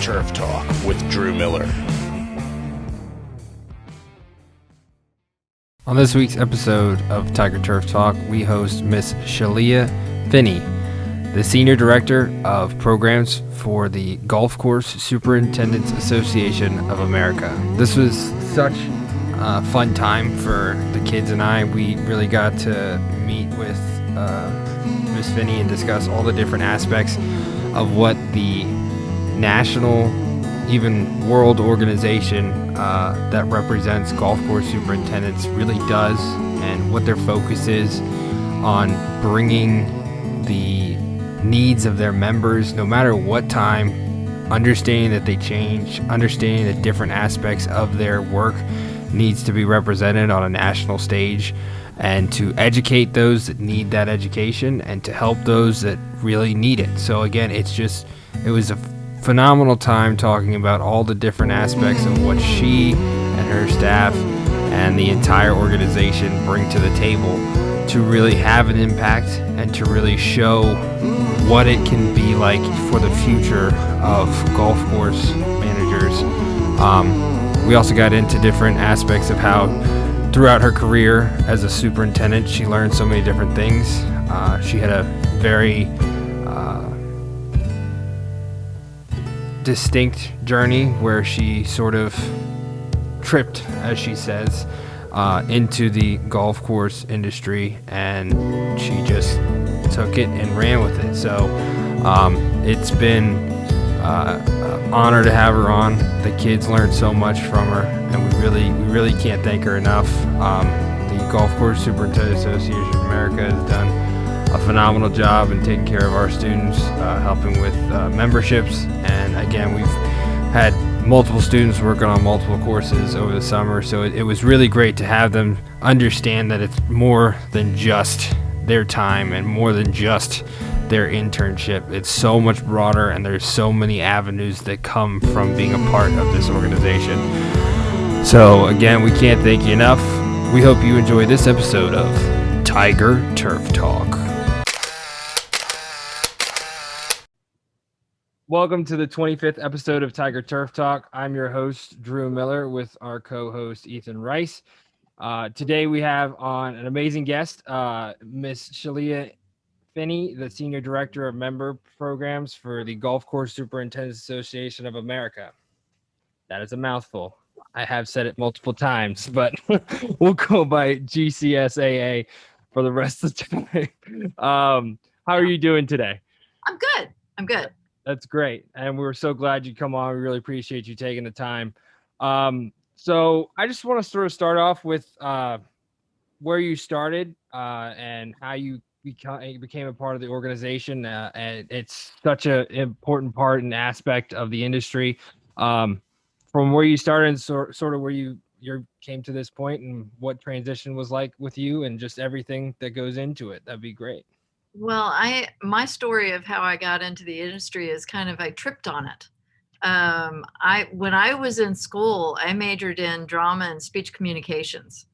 Turf Talk with Drew Miller. On this week's episode of Tiger Turf Talk, we host Miss Shelia Finney, the Senior Director of Programs for the Golf Course Superintendents Association of America. This was such a fun time for the kids and I. We really got to meet with Miss Finney and discuss all the different aspects of what the national, even world organization that represents golf course superintendents really does, and what their focus is on bringing the needs of their members, no matter what time, understanding that they change, understanding that different aspects of their work needs to be represented on a national stage, and to educate those that need that education and to help those that really need it. So again, it was a phenomenal time talking about all the different aspects of what she and her staff and the entire organization bring to the table to really have an impact and to really show what it can be like for the future of golf course managers. We also got into different aspects of how throughout her career as a superintendent she learned so many different things. She had a very distinct journey where she sort of tripped, as she says, into the golf course industry, and she just took it and ran with it. So it's been an honor to have her on. The kids learned so much from her, and we really can't thank her enough. The Golf Course Superintendents Association of America has done a phenomenal job in taking care of our students, helping with memberships. And again, we've had multiple students working on multiple courses over the summer, so it was really great to have them understand that it's more than just their time and more than just their internship. It's so much broader, and there's so many avenues that come from being a part of this organization. So again, we can't thank you enough. We hope you enjoy this episode of Tiger Turf Talk. Welcome to the 25th episode of Tiger Turf Talk. I'm your host, Drew Miller, with our co-host, Ethan Rice. Today we have on an amazing guest, Miss Shelia Finney, the Senior Director of Member Programs for the Golf Course Superintendents Association of America. That is a mouthful. I have said it multiple times, but we'll go by GCSAA for the rest of the time. How are you doing today? I'm good. That's great. And we're so glad you come on. We really appreciate you taking the time. So I just want to sort of start off with where you started and how you became a part of the organization. And it's such an important part and aspect of the industry. From where you started and sort of where you came to this point, and what transition was like with you, and just everything that goes into it. That'd be great. Well, my story of how I got into the industry is kind of, I tripped on it. When I was in school, I majored in drama and speech communications,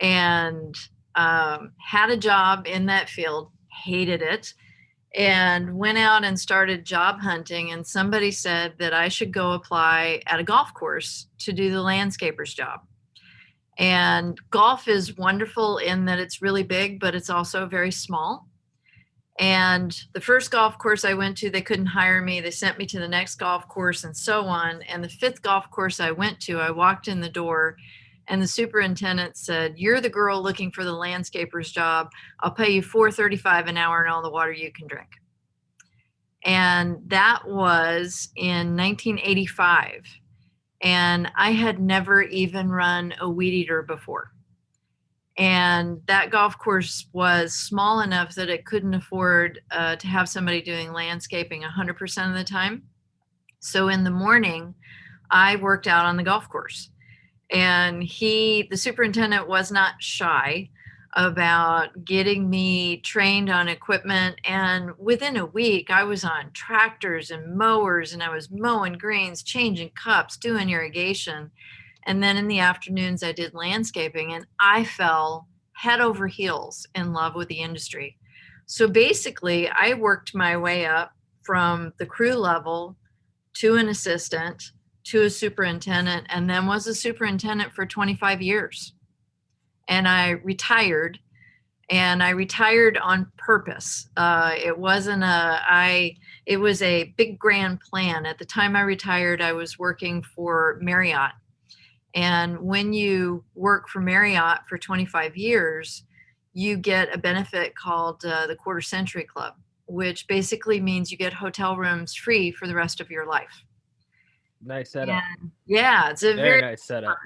and had a job in that field, hated it, and went out and started job hunting. And somebody said that I should go apply at a golf course to do the landscaper's job. And golf is wonderful in that it's really big, but it's also very small. And the first golf course I went to, they couldn't hire me. They sent me to the next golf course, and so on. And the fifth golf course I went to, I walked in the door, and the superintendent said, "You're the girl looking for the landscaper's job. I'll pay you $4.35 an hour and all the water you can drink." And that was in 1985. And I had never even run a weed eater before. And that golf course was small enough that it couldn't afford to have somebody doing landscaping 100% of the time. So in the morning, I worked out on the golf course. And the superintendent was not shy about getting me trained on equipment. And within a week, I was on tractors and mowers, and I was mowing greens, changing cups, doing irrigation. And then in the afternoons, I did landscaping, and I fell head over heels in love with the industry. So basically, I worked my way up from the crew level to an assistant, to a superintendent, and then was a superintendent for 25 years. And I retired, and I retired on purpose. It wasn't it was a big grand plan. At the time I retired, I was working for Marriott. And when you work for Marriott for 25 years, you get a benefit called the Quarter Century Club, which basically means you get hotel rooms free for the rest of your life. Nice setup. And yeah, it's a Very very nice setup.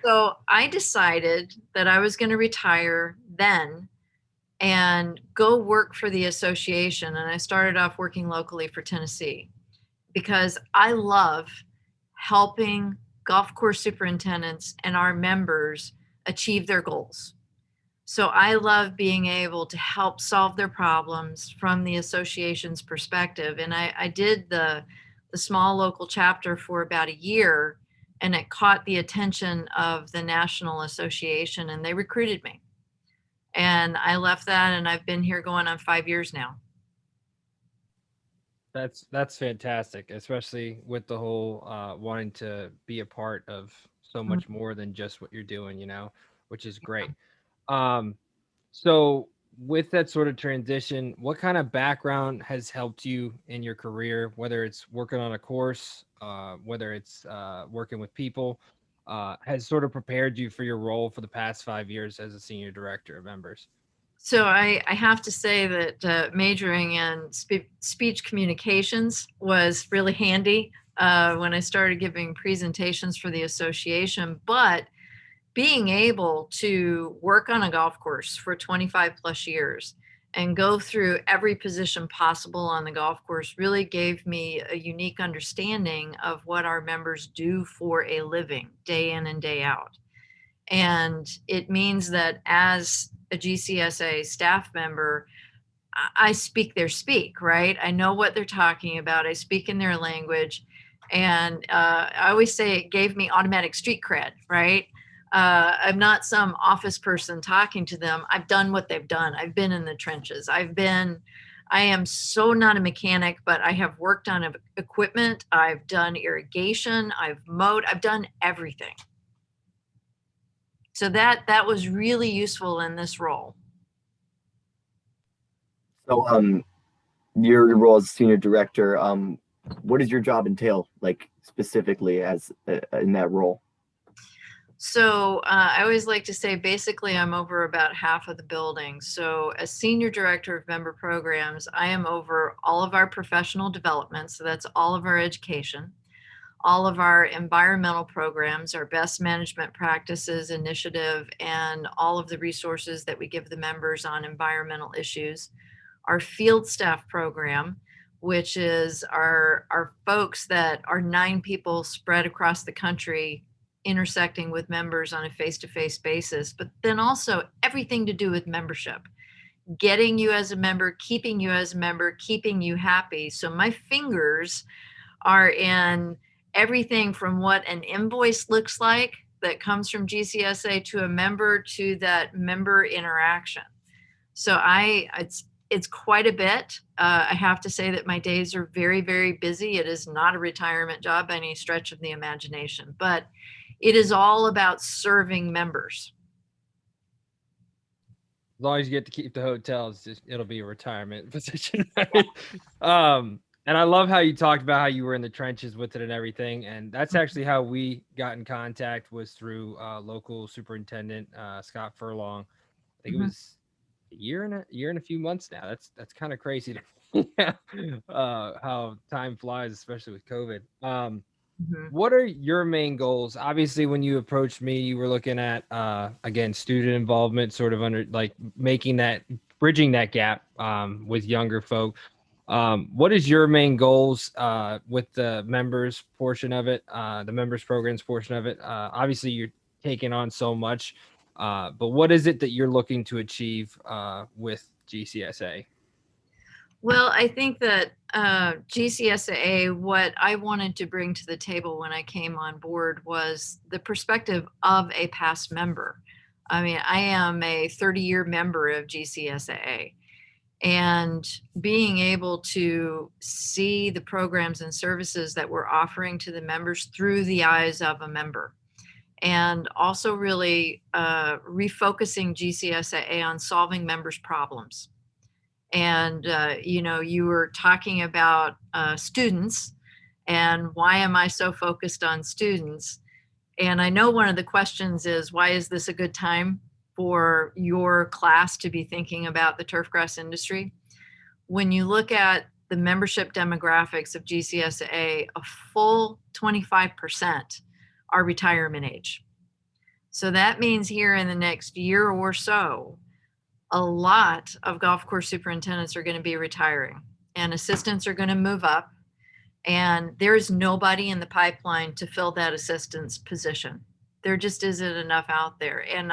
so I decided that I was going to retire then and go work for the association. And I started off working locally for Tennessee because I love helping golf course superintendents and our members achieve their goals. So I love being able to help solve their problems from the association's perspective. And I did the small local chapter for about a year, and it caught the attention of the National Association, and they recruited me. And I left that, and I've been here going on 5 years now. That's fantastic, especially with the whole wanting to be a part of so much more than just what you're doing, which is great. So with that sort of transition, what kind of background has helped you in your career, whether it's working on a course, whether it's working with people, has sort of prepared you for your role for the past 5 years as a senior director of members? So I have to say that majoring in speech communications was really handy when I started giving presentations for the association. But being able to work on a golf course for 25 plus years and go through every position possible on the golf course really gave me a unique understanding of what our members do for a living, day in and day out. And it means that as a GCSAA staff member, I speak their speak, right? I know what they're talking about. I speak in their language. And I always say it gave me automatic street cred, right? I'm not some office person talking to them. I've done what they've done. I've been in the trenches. I am so not a mechanic, but I have worked on equipment. I've done irrigation. I've mowed. I've done everything. So that was really useful in this role. So, your role as senior director, what does your job entail, like specifically as in that role? So I always like to say, basically, I'm over about half of the building. So as senior director of member programs, I am over all of our professional development. So that's all of our education, all of our environmental programs, our best management practices initiative, and all of the resources that we give the members on environmental issues, our field staff program, which is our folks that are 9 people spread across the country intersecting with members on a face-to-face basis, but then also everything to do with membership, getting you as a member, keeping you as a member, keeping you happy. So my fingers are in everything from what an invoice looks like that comes from GCSAA to a member to that member interaction. So it's quite a bit. I have to say that my days are very, very busy. It is not a retirement job by any stretch of the imagination, but it is all about serving members. As long as you get to keep the hotels, it'll be a retirement position. And I love how you talked about how you were in the trenches with it and everything. And that's actually how we got in contact, was through local superintendent Scott Furlong. I think it was a year and a few months now. That's kind of crazy how time flies, especially with COVID. What are your main goals? Obviously, when you approached me, you were looking at again, student involvement, sort of under like bridging that gap with younger folk. What is your main goals with the members portion of it, the members programs portion of it? Obviously, you're taking on so much, but what is it that you're looking to achieve with GCSAA? Well, I think that GCSAA, what I wanted to bring to the table when I came on board was the perspective of a past member. I mean, I am a 30-year member of GCSAA. and being able to see the programs and services that we're offering to the members through the eyes of a member. And also really refocusing GCSAA on solving members' problems. And, you were talking about students and why am I so focused on students? And I know one of the questions is, why is this a good time for your class to be thinking about the turfgrass industry? When you look at the membership demographics of GCSAA, a full 25% are retirement age. So that means here in the next year or so, a lot of golf course superintendents are going to be retiring and assistants are going to move up, and there's nobody in the pipeline to fill that assistant's position. There just isn't enough out there. And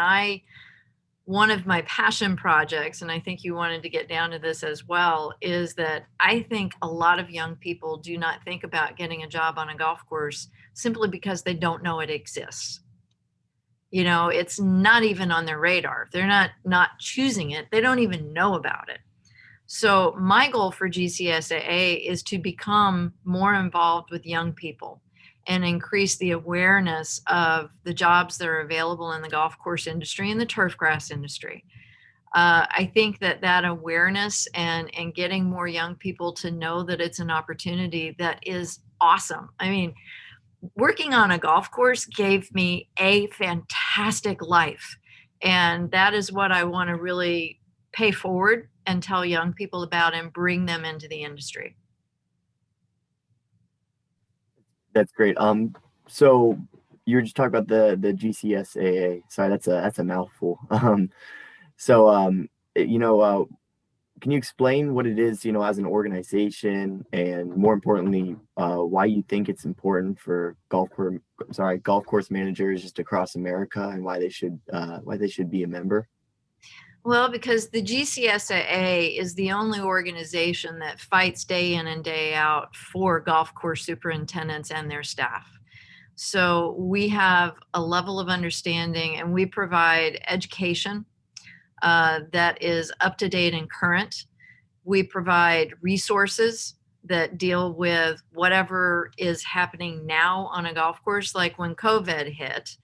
one of my passion projects, and I think you wanted to get down to this as well, is that I think a lot of young people do not think about getting a job on a golf course simply because they don't know it exists. It's not even on their radar. If they're not choosing it, they don't even know about it. So my goal for GCSAA is to become more involved with young people and increase the awareness of the jobs that are available in the golf course industry and the turfgrass industry. I think that awareness and getting more young people to know that it's an opportunity that is awesome. I mean, working on a golf course gave me a fantastic life. And that is what I want to really pay forward and tell young people about and bring them into the industry. That's great. So you were just talking about the GCSAA. Sorry, that's a mouthful. Can you explain what it is, as an organization, and more importantly, why you think it's important for golf course managers just across America, and why they should be a member? Well, because the GCSAA is the only organization that fights day in and day out for golf course superintendents and their staff. So we have a level of understanding, and we provide education that is up to date and current. We provide resources that deal with whatever is happening now on a golf course. Like when COVID hit,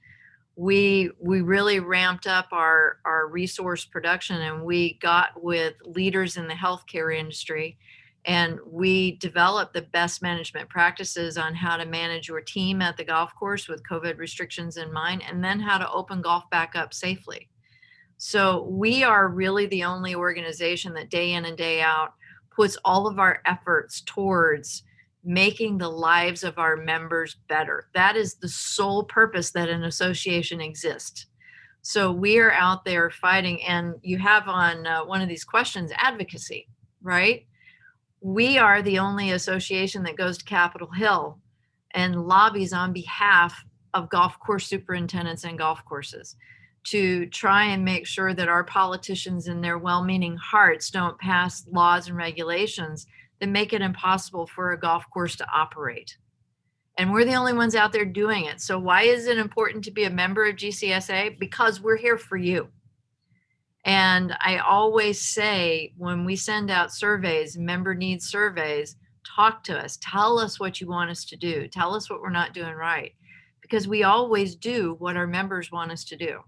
we really ramped up our resource production, and we got with leaders in the healthcare industry, and we developed the best management practices on how to manage your team at the golf course with COVID restrictions in mind, and then how to open golf back up safely. So we are really the only organization that day in and day out puts all of our efforts towards making the lives of our members better. That is the sole purpose that an association exists. So we are out there fighting, and you have on one of these questions, advocacy, right? We are the only association that goes to Capitol Hill and lobbies on behalf of golf course superintendents and golf courses to try and make sure that our politicians in their well-meaning hearts don't pass laws and regulations that make it impossible for a golf course to operate. And we're the only ones out there doing it. So why is it important to be a member of GCSA? Because we're here for you. And I always say, when we send out surveys, member needs surveys, talk to us, tell us what you want us to do, tell us what we're not doing right, because we always do what our members want us to do.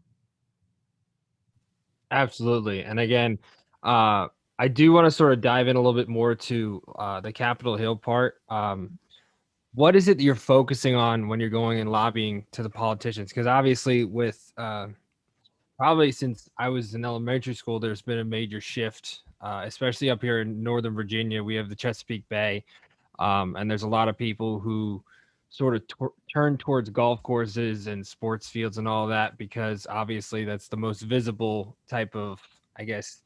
Absolutely. And again, I do want to sort of dive in a little bit more to the Capitol Hill part. What is it that you're focusing on when you're going and lobbying to the politicians? Because obviously with probably since I was in elementary school, there's been a major shift, especially up here in Northern Virginia. We have the Chesapeake Bay, and there's a lot of people who sort of turn towards golf courses and sports fields and all that, because obviously that's the most visible type of, I guess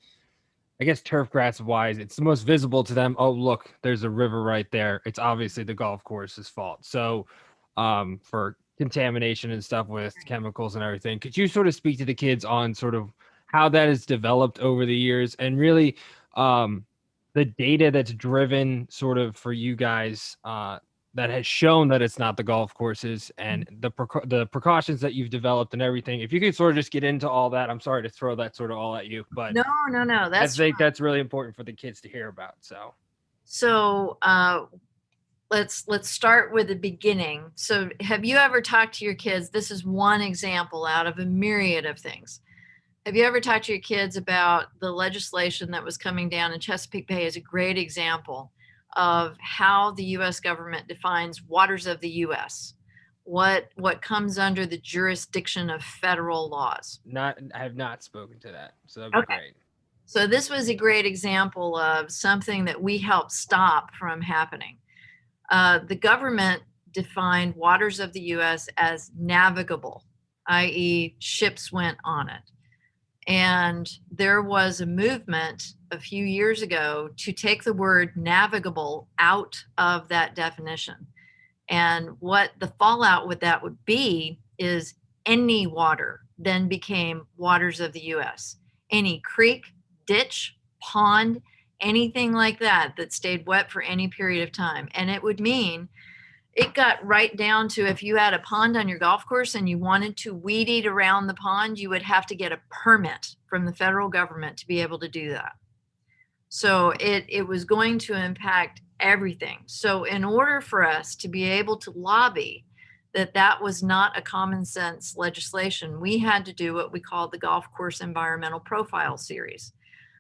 turf grass wise, it's the most visible to them. Oh, look, there's a river right there. It's obviously the golf course's fault. So for contamination and stuff with chemicals and everything, could you sort of speak to the kids on sort of how that has developed over the years, and really the data that's driven sort of for you guys that has shown that it's not the golf courses and the precautions that you've developed and everything. If you could sort of just get into all that, I'm sorry to throw that sort of all at you, but No. I That's think that's really important for the kids to hear about. so. Let's start with the beginning. So, have you ever talked to your kids? This is one example out of a myriad of things. Have you ever talked to your kids about the legislation that was coming down in Chesapeake Bay? Is a great example of how the U.S. government defines waters of the U.S. What comes under the jurisdiction of federal laws. I have not spoken to that, so that'd be great. So this was a great example of something that we helped stop from happening. The government defined waters of the U.S. as navigable, i.e., ships went on it. And there was a movement a few years ago to take the word navigable out of that definition. And what the fallout with that would be is any water then became waters of the U.S. Any creek, ditch, pond, anything like that stayed wet for any period of time. And it would mean it got right down to if you had a pond on your golf course and you wanted to weed eat around the pond, you would have to get a permit from the federal government to be able to do that. So it was going to impact everything. So in order for us to be able to lobby that was not a common sense legislation, we had to do what we call the Golf Course Environmental Profile Series.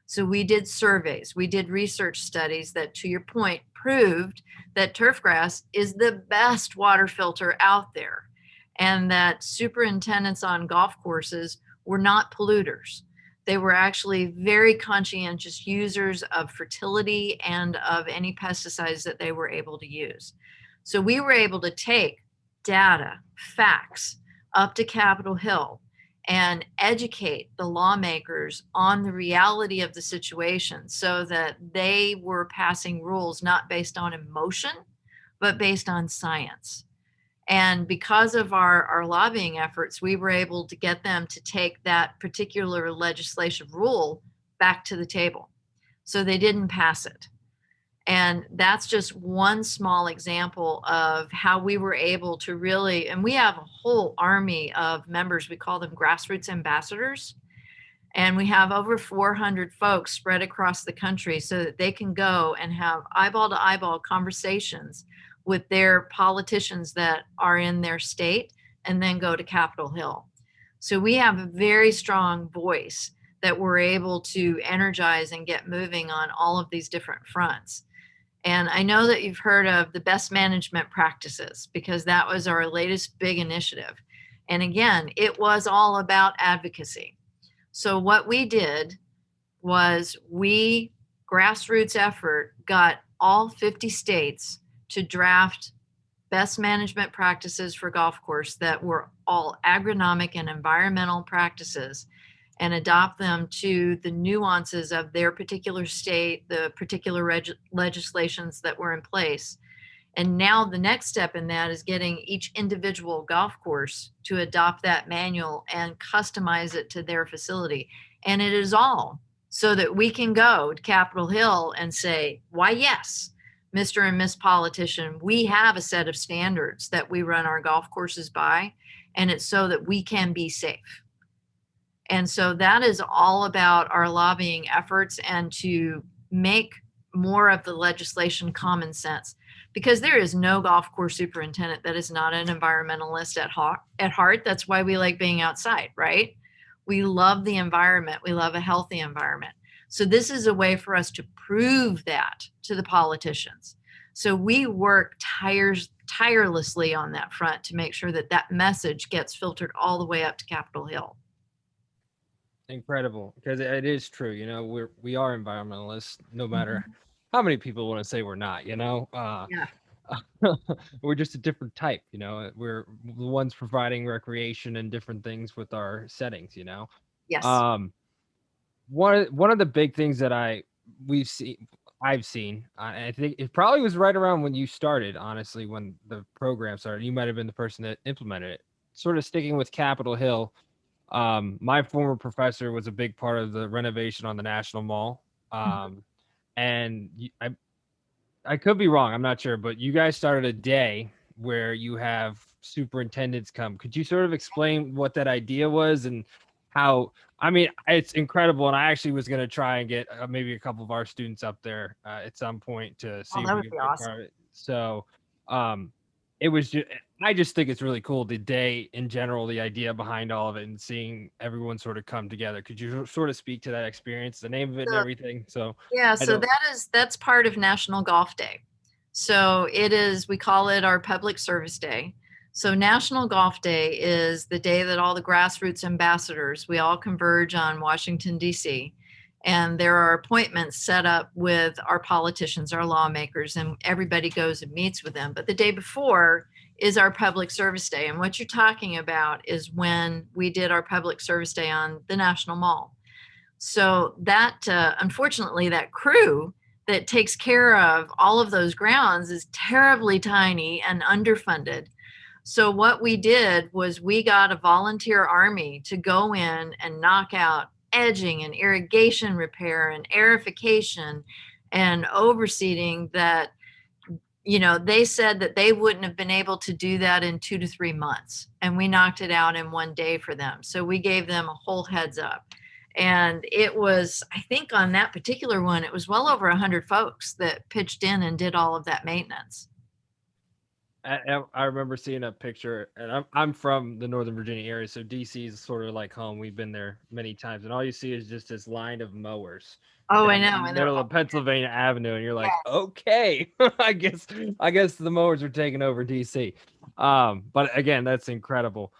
So we did surveys, we did research studies that, to your point, proved that turfgrass is the best water filter out there, and that superintendents on golf courses were not polluters. They were actually very conscientious users of fertility and of any pesticides that they were able to use. So we were able to take data, facts, up to Capitol Hill and educate the lawmakers on the reality of the situation so that they were passing rules not based on emotion, but based on science. And because of our lobbying efforts, we were able to get them to take that particular legislative rule back to the table. So they didn't pass it. And that's just one small example of how we were able to really, and we have a whole army of members, we call them grassroots ambassadors. And we have over 400 folks spread across the country so that they can go and have eyeball to eyeball conversations with their politicians that are in their state and then go to Capitol Hill. So we have a very strong voice that we're able to energize and get moving on all of these different fronts. And I know that you've heard of the best management practices because that was our latest big initiative. And again, it was all about advocacy. So what we did was we, grassroots effort, got all 50 states to draft best management practices for golf course that were all agronomic and environmental practices, and adopt them to the nuances of their particular state, the particular legislations that were in place. And now the next step in that is getting each individual golf course to adopt that manual and customize it to their facility. And it is all so that we can go to Capitol Hill and say, why, yes, Mr. and Miss Politician, we have a set of standards that we run our golf courses by, and it's so that we can be safe. And so that is all about our lobbying efforts and to make more of the legislation common sense, because there is no golf course superintendent that is not an environmentalist at heart. That's why we like being outside, right? We love the environment. We love a healthy environment. So this is a way for us to prove that to the politicians. So we work tirelessly on that front to make sure that that message gets filtered all the way up to Capitol Hill. Incredible, because it is true. We are environmentalists, no matter how many people want to say we're not. Yeah. We're just a different type. We're the ones providing recreation and different things with our settings. Yes. One of the big things that I've seen, I think it probably was right around when you started. Honestly, when the program started, you might have been the person that implemented it. Sort of sticking with Capitol Hill. My former professor was a big part of the renovation on the National Mall. And I could be wrong. I'm not sure, but you guys started a day where you have superintendents come. Could you sort of explain what that idea was and how? I mean, it's incredible, and I actually was going to try and get maybe a couple of our students up there at some point to see Oh, if that we would could be be a part awesome. of it. So, it was just. I just think it's really cool, the day in general, the idea behind all of it, and seeing everyone sort of come together. Could you sort of speak to that experience, the name of it, and So, everything? So yeah, I so don't. that's part of National Golf Day. So it is, we call it our public service day. So National Golf Day is the day that all the grassroots ambassadors, we all converge on Washington, D.C. And there are appointments set up with our politicians, our lawmakers, and everybody goes and meets with them. But the day before is our public service day. And what you're talking about is when we did our public service day on the National Mall. So that, unfortunately, that crew that takes care of all of those grounds is terribly tiny and underfunded. So what we did was we got a volunteer army to go in and knock out edging and irrigation repair and aerification and overseeding that, they said that they wouldn't have been able to do that in 2 to 3 months. And we knocked it out in one day for them. So we gave them a whole heads up. And it was, I think on that particular one, it was well over 100 folks that pitched in and did all of that maintenance. I remember seeing a picture, and I'm from the Northern Virginia area, so DC is sort of like home. We've been there many times, and all you see is just this line of mowers Oh, I down the know. And they're middle all, of Pennsylvania Avenue, and you're like, yes. okay, I guess the mowers are taking over DC. But again, that's incredible.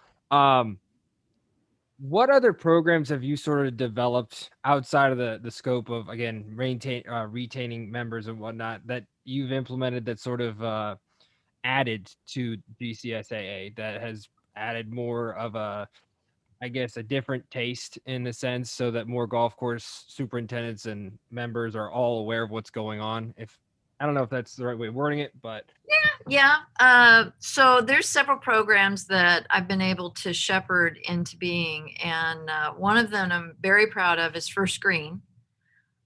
What other programs have you sort of developed outside of the scope of, again, retaining members and whatnot, that you've implemented that sort of added to GCSAA, that has added more of a, I guess, a different taste in a sense, so that more golf course superintendents and members are all aware of what's going on? If I don't know if that's the right way of wording it, but Yeah. So there's several programs that I've been able to shepherd into being. And one of them I'm very proud of is First Green.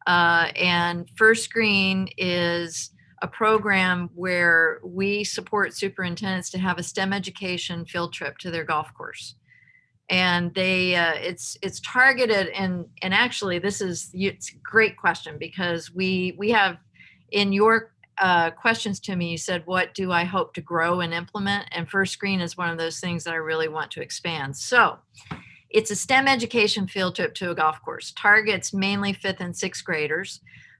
And First Green is a program where we support superintendents to have a STEM education field trip to their golf course. And it's targeted, and actually it's a great question, because we have, in your questions to me, you said, what do I hope to grow and implement? And First Screen is one of those things that I really want to expand. So it's a STEM education field trip to a golf course, targets mainly fifth and sixth graders,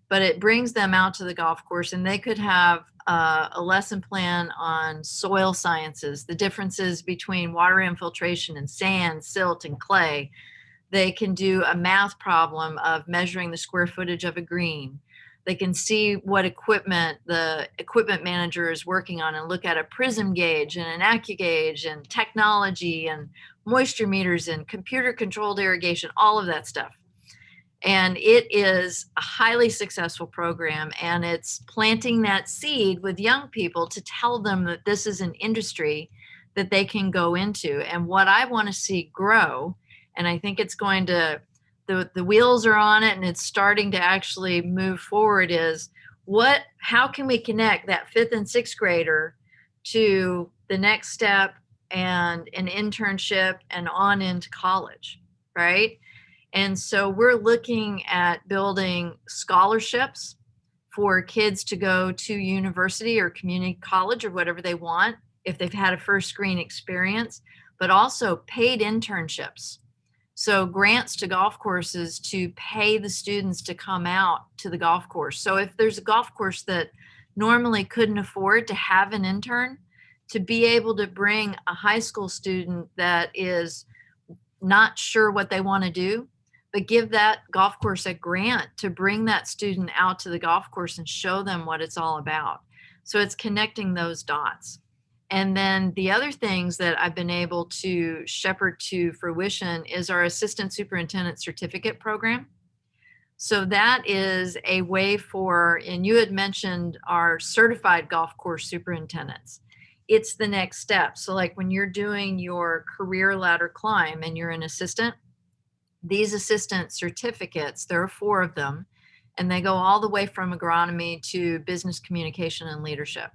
but it brings them out to the golf course, and they could have a lesson plan on soil sciences, the differences between water infiltration and sand, silt, and clay. They can do a math problem of measuring the square footage of a green. They can see what equipment the equipment manager is working on and look at a prism gauge and an AccuGauge and technology and moisture meters and computer controlled irrigation, all of that stuff. And it is a highly successful program, and it's planting that seed with young people to tell them that this is an industry that they can go into. And what I want to see grow, and I think it's going to, the wheels are on it and it's starting to actually move forward, is how can we connect that fifth and sixth grader to the next step and an internship and on into college, right? And so we're looking at building scholarships for kids to go to university or community college or whatever they want if they've had a First Screen experience, but also paid internships. So grants to golf courses to pay the students to come out to the golf course. So if there's a golf course that normally couldn't afford to have an intern, to be able to bring a high school student that is not sure what they want to do, but give that golf course a grant to bring that student out to the golf course and show them what it's all about. So it's connecting those dots. And then the other things that I've been able to shepherd to fruition is our assistant superintendent certificate program. So that is a way for, and you had mentioned our certified golf course superintendents. It's the next step. So like when you're doing your career ladder climb and you're an assistant, these assistant certificates, there are 4 of them, and they go all the way from agronomy to business communication and leadership.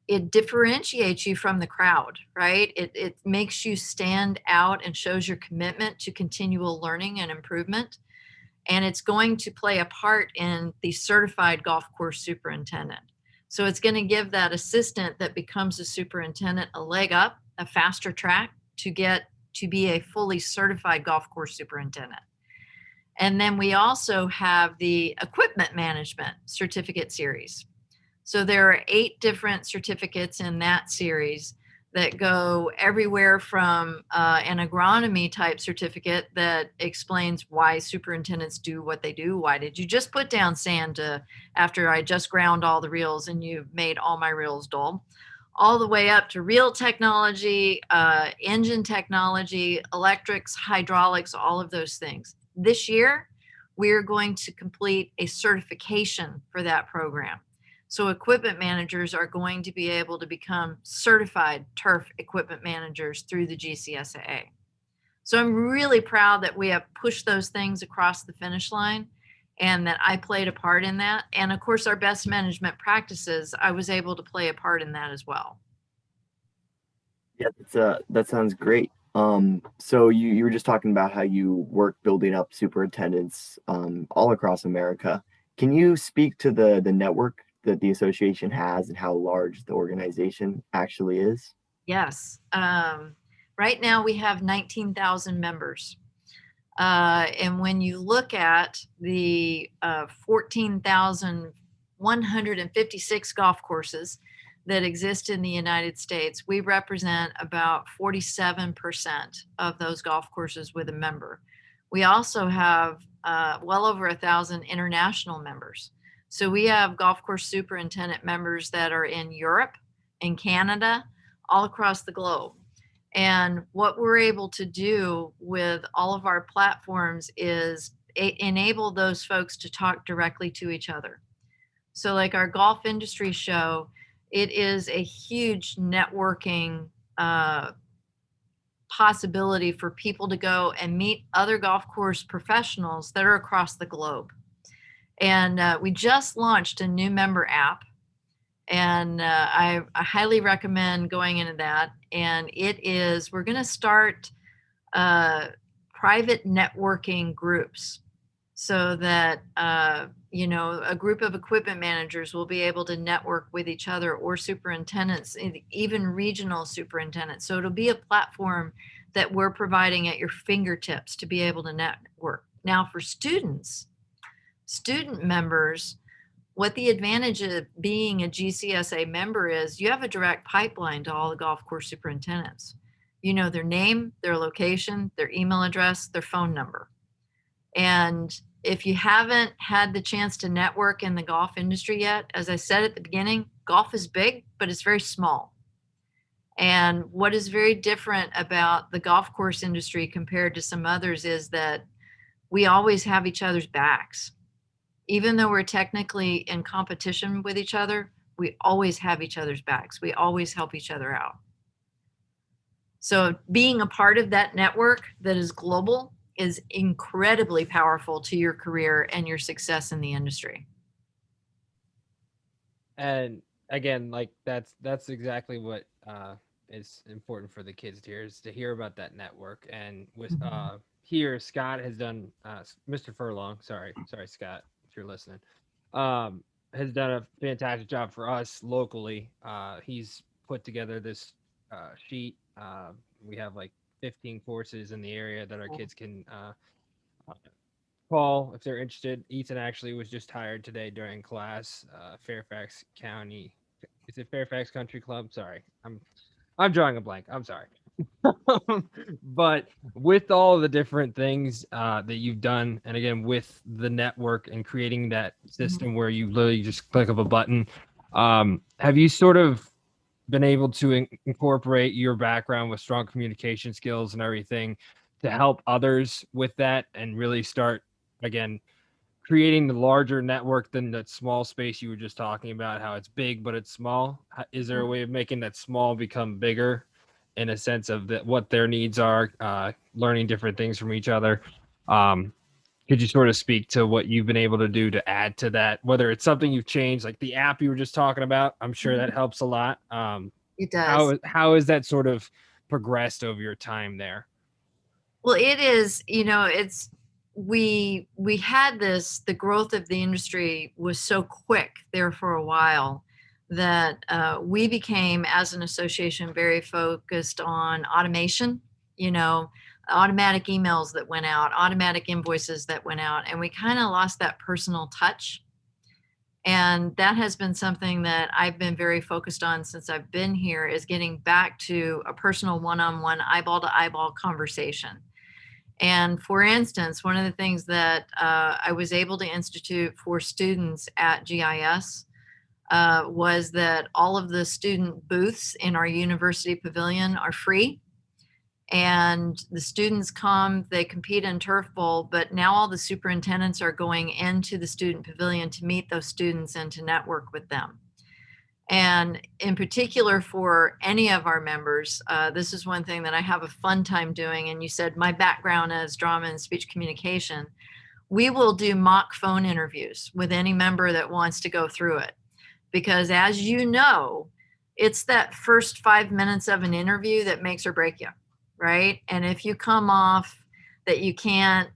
It differentiates you from the crowd, right? It makes you stand out and shows your commitment to continual learning and improvement. And it's going to play a part in the certified golf course superintendent. So it's going to give that assistant that becomes a superintendent a leg up, a faster track to get to be a fully certified golf course superintendent. And then we also have the equipment management certificate series. So there are 8 different certificates in that series that go everywhere from an agronomy type certificate that explains why superintendents do what they do. Why did you just put down sand after I just ground all the reels and you made all my reels dull? All the way up to reel technology, engine technology, electrics, hydraulics, all of those things. This year, we're going to complete a certification for that program. So equipment managers are going to be able to become certified turf equipment managers through the GCSAA. So I'm really proud that we have pushed those things across the finish line and that I played a part in that. And of course, our best management practices, I was able to play a part in that as well. Yeah, that sounds great. So you were just talking about how you work building up superintendents all across America. Can you speak to the network that the association has and how large the organization actually is? Yes. Right now we have 19,000 members. And when you look at the 14,156 golf courses that exist in the United States, we represent about 47% of those golf courses with a member. We also have well over 1,000 international members. So we have golf course superintendent members that are in Europe, in Canada, all across the globe. And what we're able to do with all of our platforms is enable those folks to talk directly to each other. So like our golf industry show, it is a huge networking possibility for people to go and meet other golf course professionals that are across the globe. And we just launched a new member app, and I highly recommend going into that. And we're going to start private networking groups so that, a group of equipment managers will be able to network with each other, or superintendents, even regional superintendents. So it'll be a platform that we're providing at your fingertips to be able to network. Now for student members, what the advantage of being a GCSA member is, you have a direct pipeline to all the golf course superintendents. You know their name, their location, their email address, their phone number. And if you haven't had the chance to network in the golf industry yet, as I said at the beginning, golf is big, but it's very small. And what is very different about the golf course industry compared to some others is that we always have each other's backs. Even though we're technically in competition with each other, we always have each other's backs. We always help each other out. So being a part of that network that is global is incredibly powerful to your career and your success in the industry. And again, like that's exactly what is important for the kids here, is to hear about that network. And with here, Scott has done Mr. Furlong, sorry Scott, if you're listening, has done a fantastic job for us locally. He's put together this sheet. We have like 15 courses in the area that our kids can call if they're interested. Ethan actually was just hired today during class. Fairfax County, is it Fairfax Country Club? Sorry, I'm drawing a blank. I'm sorry. But with all the different things that you've done, and again with the network and creating that system where you literally just click of a button, have you sort of been able to incorporate your background with strong communication skills and everything to help others with that, and really start again creating the larger network than that small space you were just talking about, how it's big but it's small? Is there a way of making that small become bigger in a sense of that what their needs are, learning different things from each other? Could you sort of speak to what you've been able to do to add to that, whether it's something you've changed, like the app you were just talking about? I'm sure that helps a lot. It does. How has that sort of progressed over your time there? Well, it is, it's we had the growth of the industry was so quick there for a while that we became, as an association, very focused on automation, you know, automatic emails that went out, automatic invoices that went out, and we kind of lost that personal touch. And that has been something that I've been very focused on since I've been here, is getting back to a personal one-on-one, eyeball to eyeball conversation. And for instance, one of the things that I was able to institute for students at GIS was that all of the student booths in our university pavilion are free. And the students come, they compete in turf bowl, but now all the superintendents are going into the student pavilion to meet those students and to network with them. And in particular, for any of our members, this is one thing that I have a fun time doing. And you said my background is drama and speech communication. We will do mock phone interviews with any member that wants to go through it. Because as you know, it's that first 5 minutes of an interview that makes or break you, right? And if you come off that you can't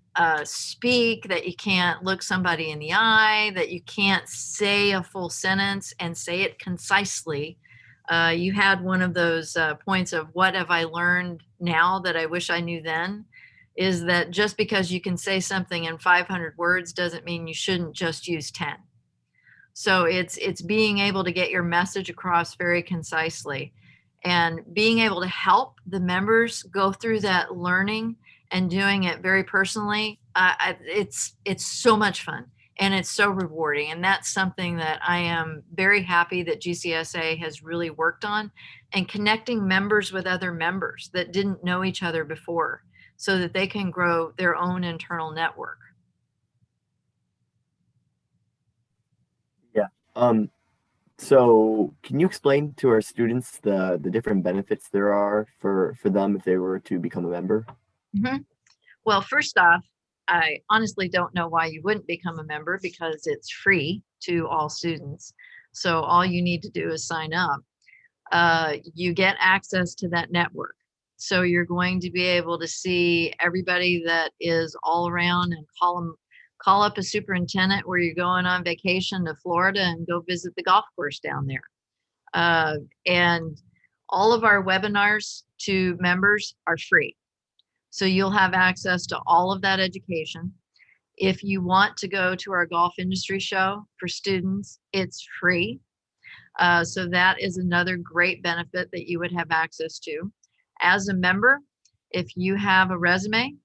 speak, that you can't look somebody in the eye, that you can't say a full sentence and say it concisely. You had one of those points of what have I learned now that I wish I knew then, is that just because you can say something in 500 words doesn't mean you shouldn't just use 10. So it's being able to get your message across very concisely and being able to help the members go through that learning and doing it very personally. It's so much fun and it's so rewarding. And that's something that I am very happy that GCSAA has really worked on, and connecting members with other members that didn't know each other before so that they can grow their own internal network. Yeah. So can you explain to our students the different benefits there are for them if they were to become a member? Mm-hmm. Well, first off, I honestly don't know why you wouldn't become a member, because it's free to all students. So all you need to do is sign up. You get access to that network. So you're going to be able to see everybody that is all around and call up a superintendent where you're going on vacation to Florida and go visit the golf course down there. And all of our webinars to members are free. So you'll have access to all of that education. If you want to go to our golf industry show for students, it's free. So that is another great benefit that you would have access to. As a member, if you have a resume,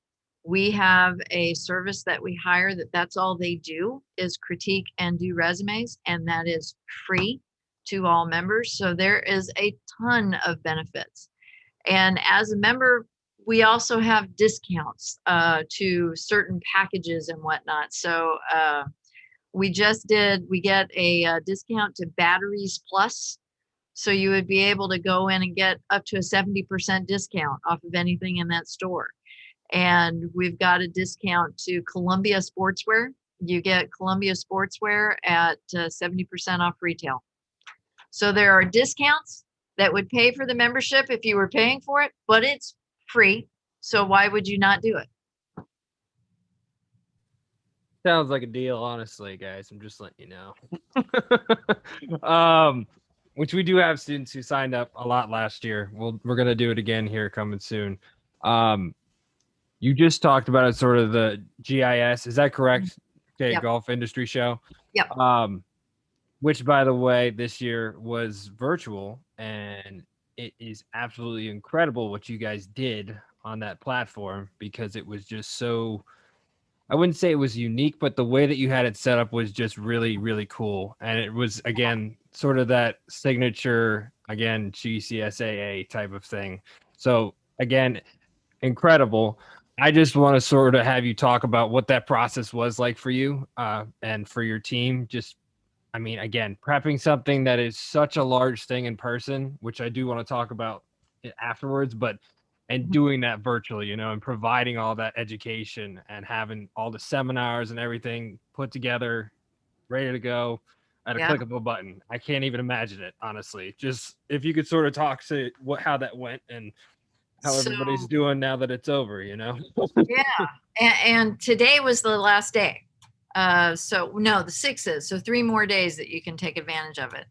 we have a service that we hire that's all they do is critique and do resumes, and that is free to all members. So there is a ton of benefits. And as a member, we also have discounts to certain packages and whatnot. So we get a discount to Batteries Plus. So you would be able to go in and get up to a 70% discount off of anything in that store. And we've got a discount to Columbia Sportswear. You get Columbia Sportswear at 70% off retail. So there are discounts that would pay for the membership if you were paying for it, but it's free. So why would you not do it? Sounds like a deal, honestly, guys. I'm just letting you know. Which we do have students who signed up a lot last year. We're gonna do it again here coming soon. You just talked about it, sort of the GIS. Is that correct? Okay, Yep. Golf Industry Show. Yep. Which, by the way, this year was virtual, and it is absolutely incredible what you guys did on that platform, because it was just so, I wouldn't say it was unique, but the way that you had it set up was just really, really cool. And it was, again, sort of that signature, again, GCSAA type of thing. So, again, incredible. I just want to sort of have you talk about what that process was like for you and for your team. Just, I mean, again, prepping something that is such a large thing in person, which I do want to talk about afterwards, but and doing that virtually, and providing all that education and having all the seminars and everything put together, ready to go at a Yeah. click of a button. I can't even imagine it, honestly. Just if you could sort of talk to how that went and how So everybody's doing now that it's over, yeah, and today was the last day. So no, the 6th is, so 3 more days that you can take advantage of it.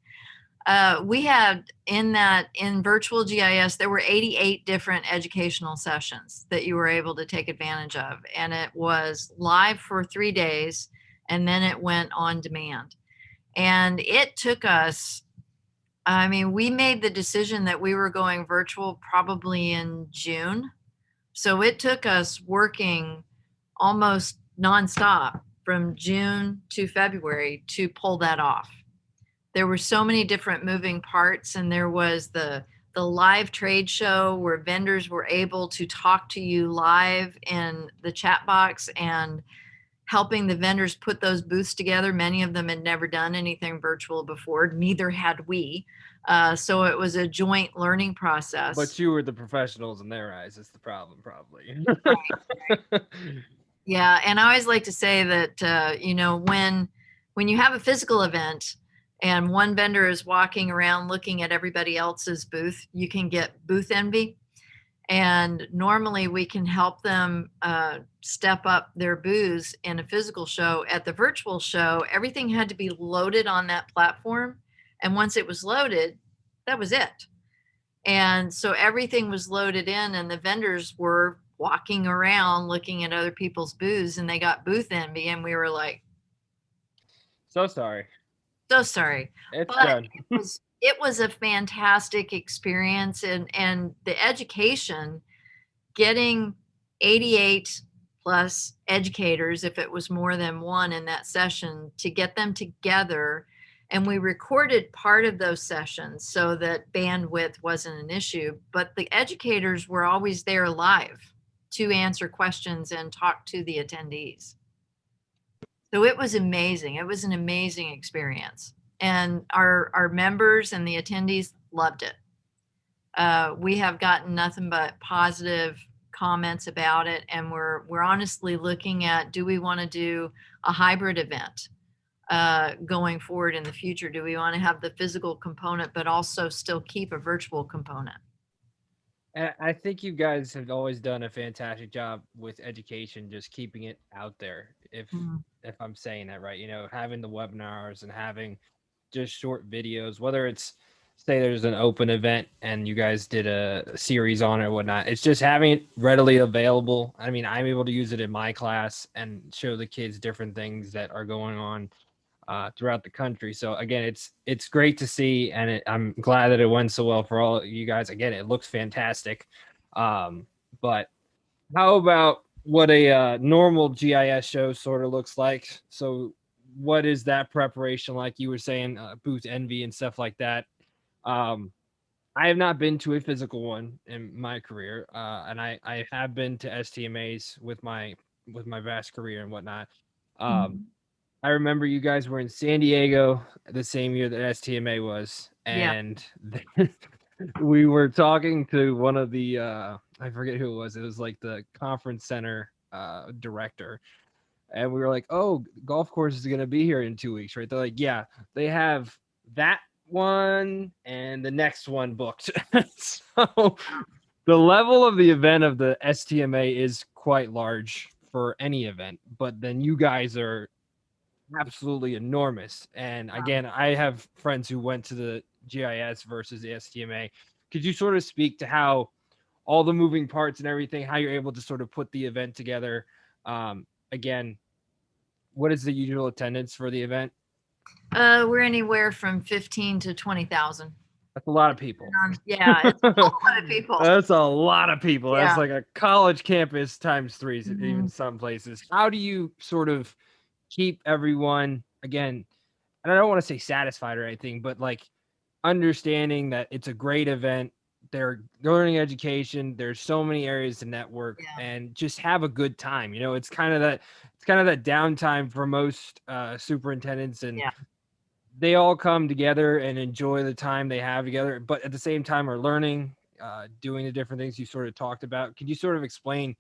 We had in virtual GIS, there were 88 different educational sessions that you were able to take advantage of. And it was live for 3 days, and then it went on demand. And it took us, I mean, we made the decision that we were going virtual probably in June. So it took us working almost nonstop from June to February to pull that off. There were so many different moving parts, and there was the live trade show where vendors were able to talk to you live in the chat box and helping the vendors put those booths together. Many of them had never done anything virtual before, neither had we. So it was a joint learning process. But you were the professionals in their eyes. Is the problem, probably. Right. Yeah, and I always like to say that when you have a physical event and one vendor is walking around looking at everybody else's booth, you can get booth envy. And normally we can help them step up their booths in a physical show. At the virtual show, everything had to be loaded on that platform. And once it was loaded, that was it. And so everything was loaded in, and the vendors were walking around looking at other people's booths, and they got booth envy. And we were like, so sorry. So sorry. It's But done. it was a fantastic experience, and the education, getting 88 plus educators, if it was more than one in that session, to get them together. And we recorded part of those sessions so that bandwidth wasn't an issue, but the educators were always there live to answer questions and talk to the attendees. So it was amazing. It was an amazing experience. And our members and the attendees loved it. We have gotten nothing but positive comments about it, and we're honestly looking at, do we want to do a hybrid event going forward in the future? Do we want to have the physical component but also still keep a virtual component? And I think you guys have always done a fantastic job with education, just keeping it out there. If I'm saying that right, having the webinars and having just short videos, whether it's, say there's an open event and you guys did a series on it or whatnot, it's just having it readily available. I mean, I'm able to use it in my class and show the kids different things that are going on throughout the country. So again, it's great to see, and I'm glad that it went so well for all you guys. Again, it looks fantastic. But how about what a normal GIS show sort of looks like? So what is that preparation like? You were saying booth envy and stuff like that. I have not been to a physical one in my career, and I have been to STMAs with my vast career and whatnot. I remember you guys were in San Diego the same year that STMA was, and we were talking to one of the I forget who it was. It was like the conference center director, and we were like, "Oh, golf course is gonna be here in 2 weeks, right?" They're like, "Yeah, they have that one and the next one booked." So the level of the event of the STMA is quite large for any event, but then you guys are absolutely enormous. And again, I have friends who went to the GIS versus the STMA. Could you sort of speak to how all the moving parts and everything, how you're able to sort of put the event together? Again, what is the usual attendance for the event? We're anywhere from 15 to 20,000. That's a lot of people. Yeah, it's a whole lot of people. That's a lot of people. Yeah. That's like a college campus times 3, even some places. How do you sort of keep everyone, again, and I don't want to say satisfied or anything, but like understanding that it's a great event, they're learning education, there's so many areas to network and just have a good time. It's kind of that downtime for most superintendents, and they all come together and enjoy the time they have together, but at the same time are learning doing the different things you sort of talked about. Could you sort of explain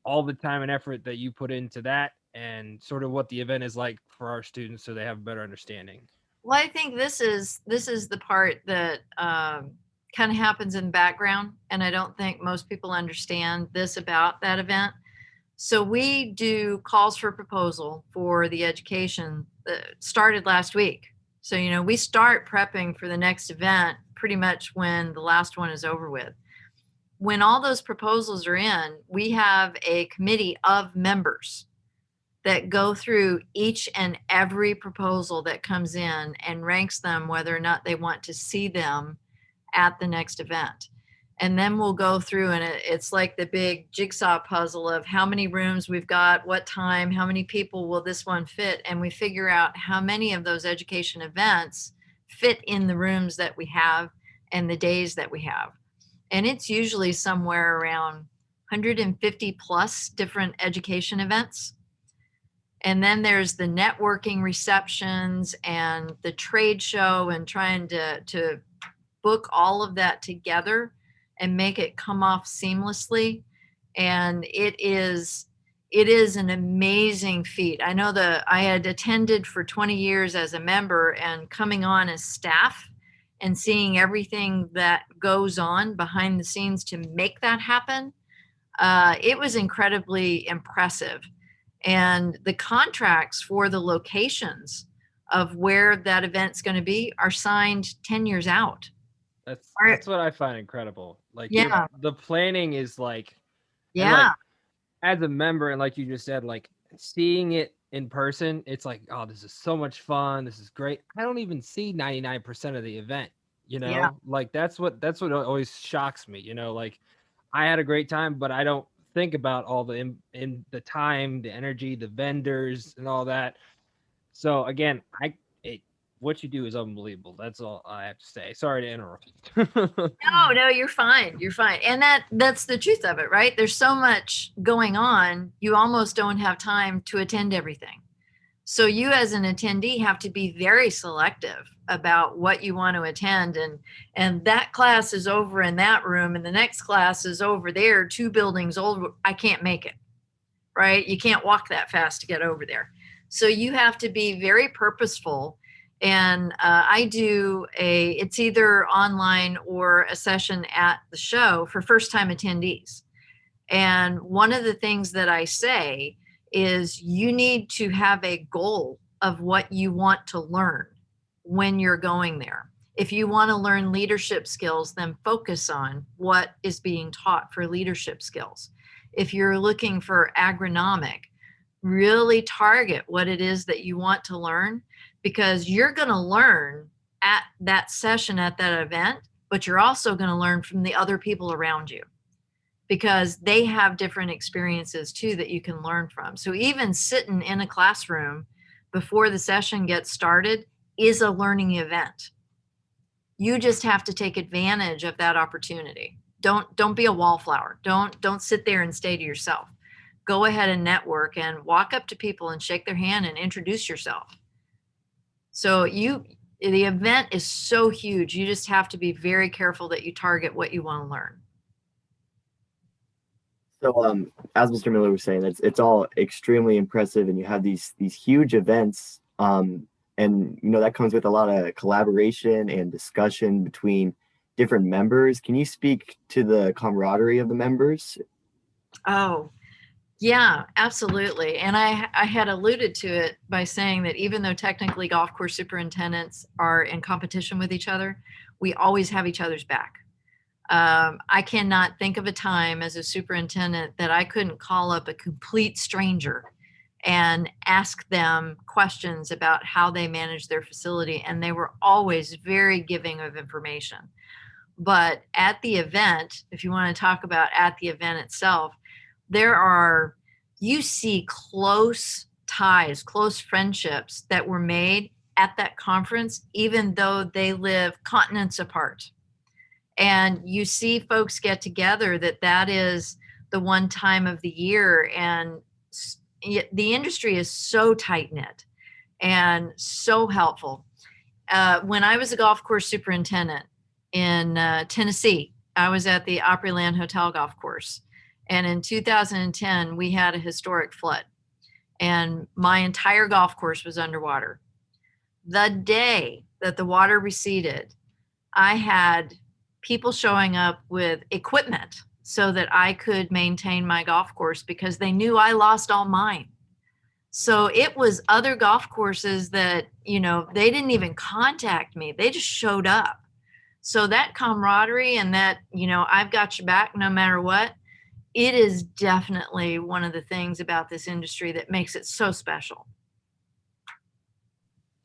all the time and effort that you put into that and sort of what the event is like for our students so they have a better understanding? Well, I think this is the part that kind of happens in the background, and I don't think most people understand this about that event. So we do calls for proposal for the education that started last week. So, we start prepping for the next event pretty much when the last one is over with. When all those proposals are in, we have a committee of members that go through each and every proposal that comes in and ranks them whether or not they want to see them at the next event. And then we'll go through, and it's like the big jigsaw puzzle of how many rooms we've got, what time, how many people will this one fit, and we figure out how many of those education events fit in the rooms that we have and the days that we have. And it's usually somewhere around 150 plus different education events. And then there's the networking receptions and the trade show, and trying to book all of that together and make it come off seamlessly. And it is an amazing feat. I know that I had attended for 20 years as a member, and coming on as staff and seeing everything that goes on behind the scenes to make that happen, it was incredibly impressive. And the contracts for the locations of where that event's going to be are signed 10 years out. That's what I find incredible. Like, Yeah. the planning is like, Yeah. like, as a member, and like you just said, like seeing it in person, it's like, oh, this is so much fun. This is great. I don't even see 99% of the event, Yeah. like that's what always shocks me, like I had a great time, but I don't think about all the in the time, the energy, the vendors and all that. So again, what you do is unbelievable. That's all I have to say. Sorry to interrupt. No, you're fine. You're fine. And that's the truth of it, right? There's so much going on, you almost don't have time to attend everything. So you as an attendee have to be very selective about what you want to attend, and that class is over in that room and the next class is over there 2 buildings over. I can't make it, right? You can't walk that fast to get over there. So you have to be very purposeful. And I do it's either online or a session at the show for first time attendees. And one of the things that I say is you need to have a goal of what you want to learn when you're going there. If you want to learn leadership skills, then focus on what is being taught for leadership skills. If you're looking for agronomic, really target what it is that you want to learn, because you're going to learn at that session, at that event, but you're also going to learn from the other people around you, because they have different experiences too that you can learn from. So even sitting in a classroom before the session gets started is a learning event. You just have to take advantage of that opportunity. Don't be a wallflower. Don't sit there and stay to yourself. Go ahead and network and walk up to people and shake their hand and introduce yourself. So the event is so huge. You just have to be very careful that you target what you want to learn. So, as Mr. Miller was saying, it's all extremely impressive, and you have these huge events, and that comes with a lot of collaboration and discussion between different members. Can you speak to the camaraderie of the members? Oh, yeah, absolutely. And I had alluded to it by saying that even though technically golf course superintendents are in competition with each other, we always have each other's back. I cannot think of a time as a superintendent that I couldn't call up a complete stranger and ask them questions about how they manage their facility. And they were always very giving of information. But at the event, if you want to talk about at the event itself, you see close ties, close friendships that were made at that conference, even though they live continents apart. And you see folks get together that is the one time of the year. And the industry is so tight knit and so helpful. When I was a golf course superintendent in Tennessee, I was at the Opryland Hotel golf course. And in 2010, we had a historic flood, and my entire golf course was underwater. The day that the water receded, I had people showing up with equipment so that I could maintain my golf course because they knew I lost all mine. So it was other golf courses that, they didn't even contact me. They just showed up. So that camaraderie and that, I've got your back no matter what, it is definitely one of the things about this industry that makes it so special.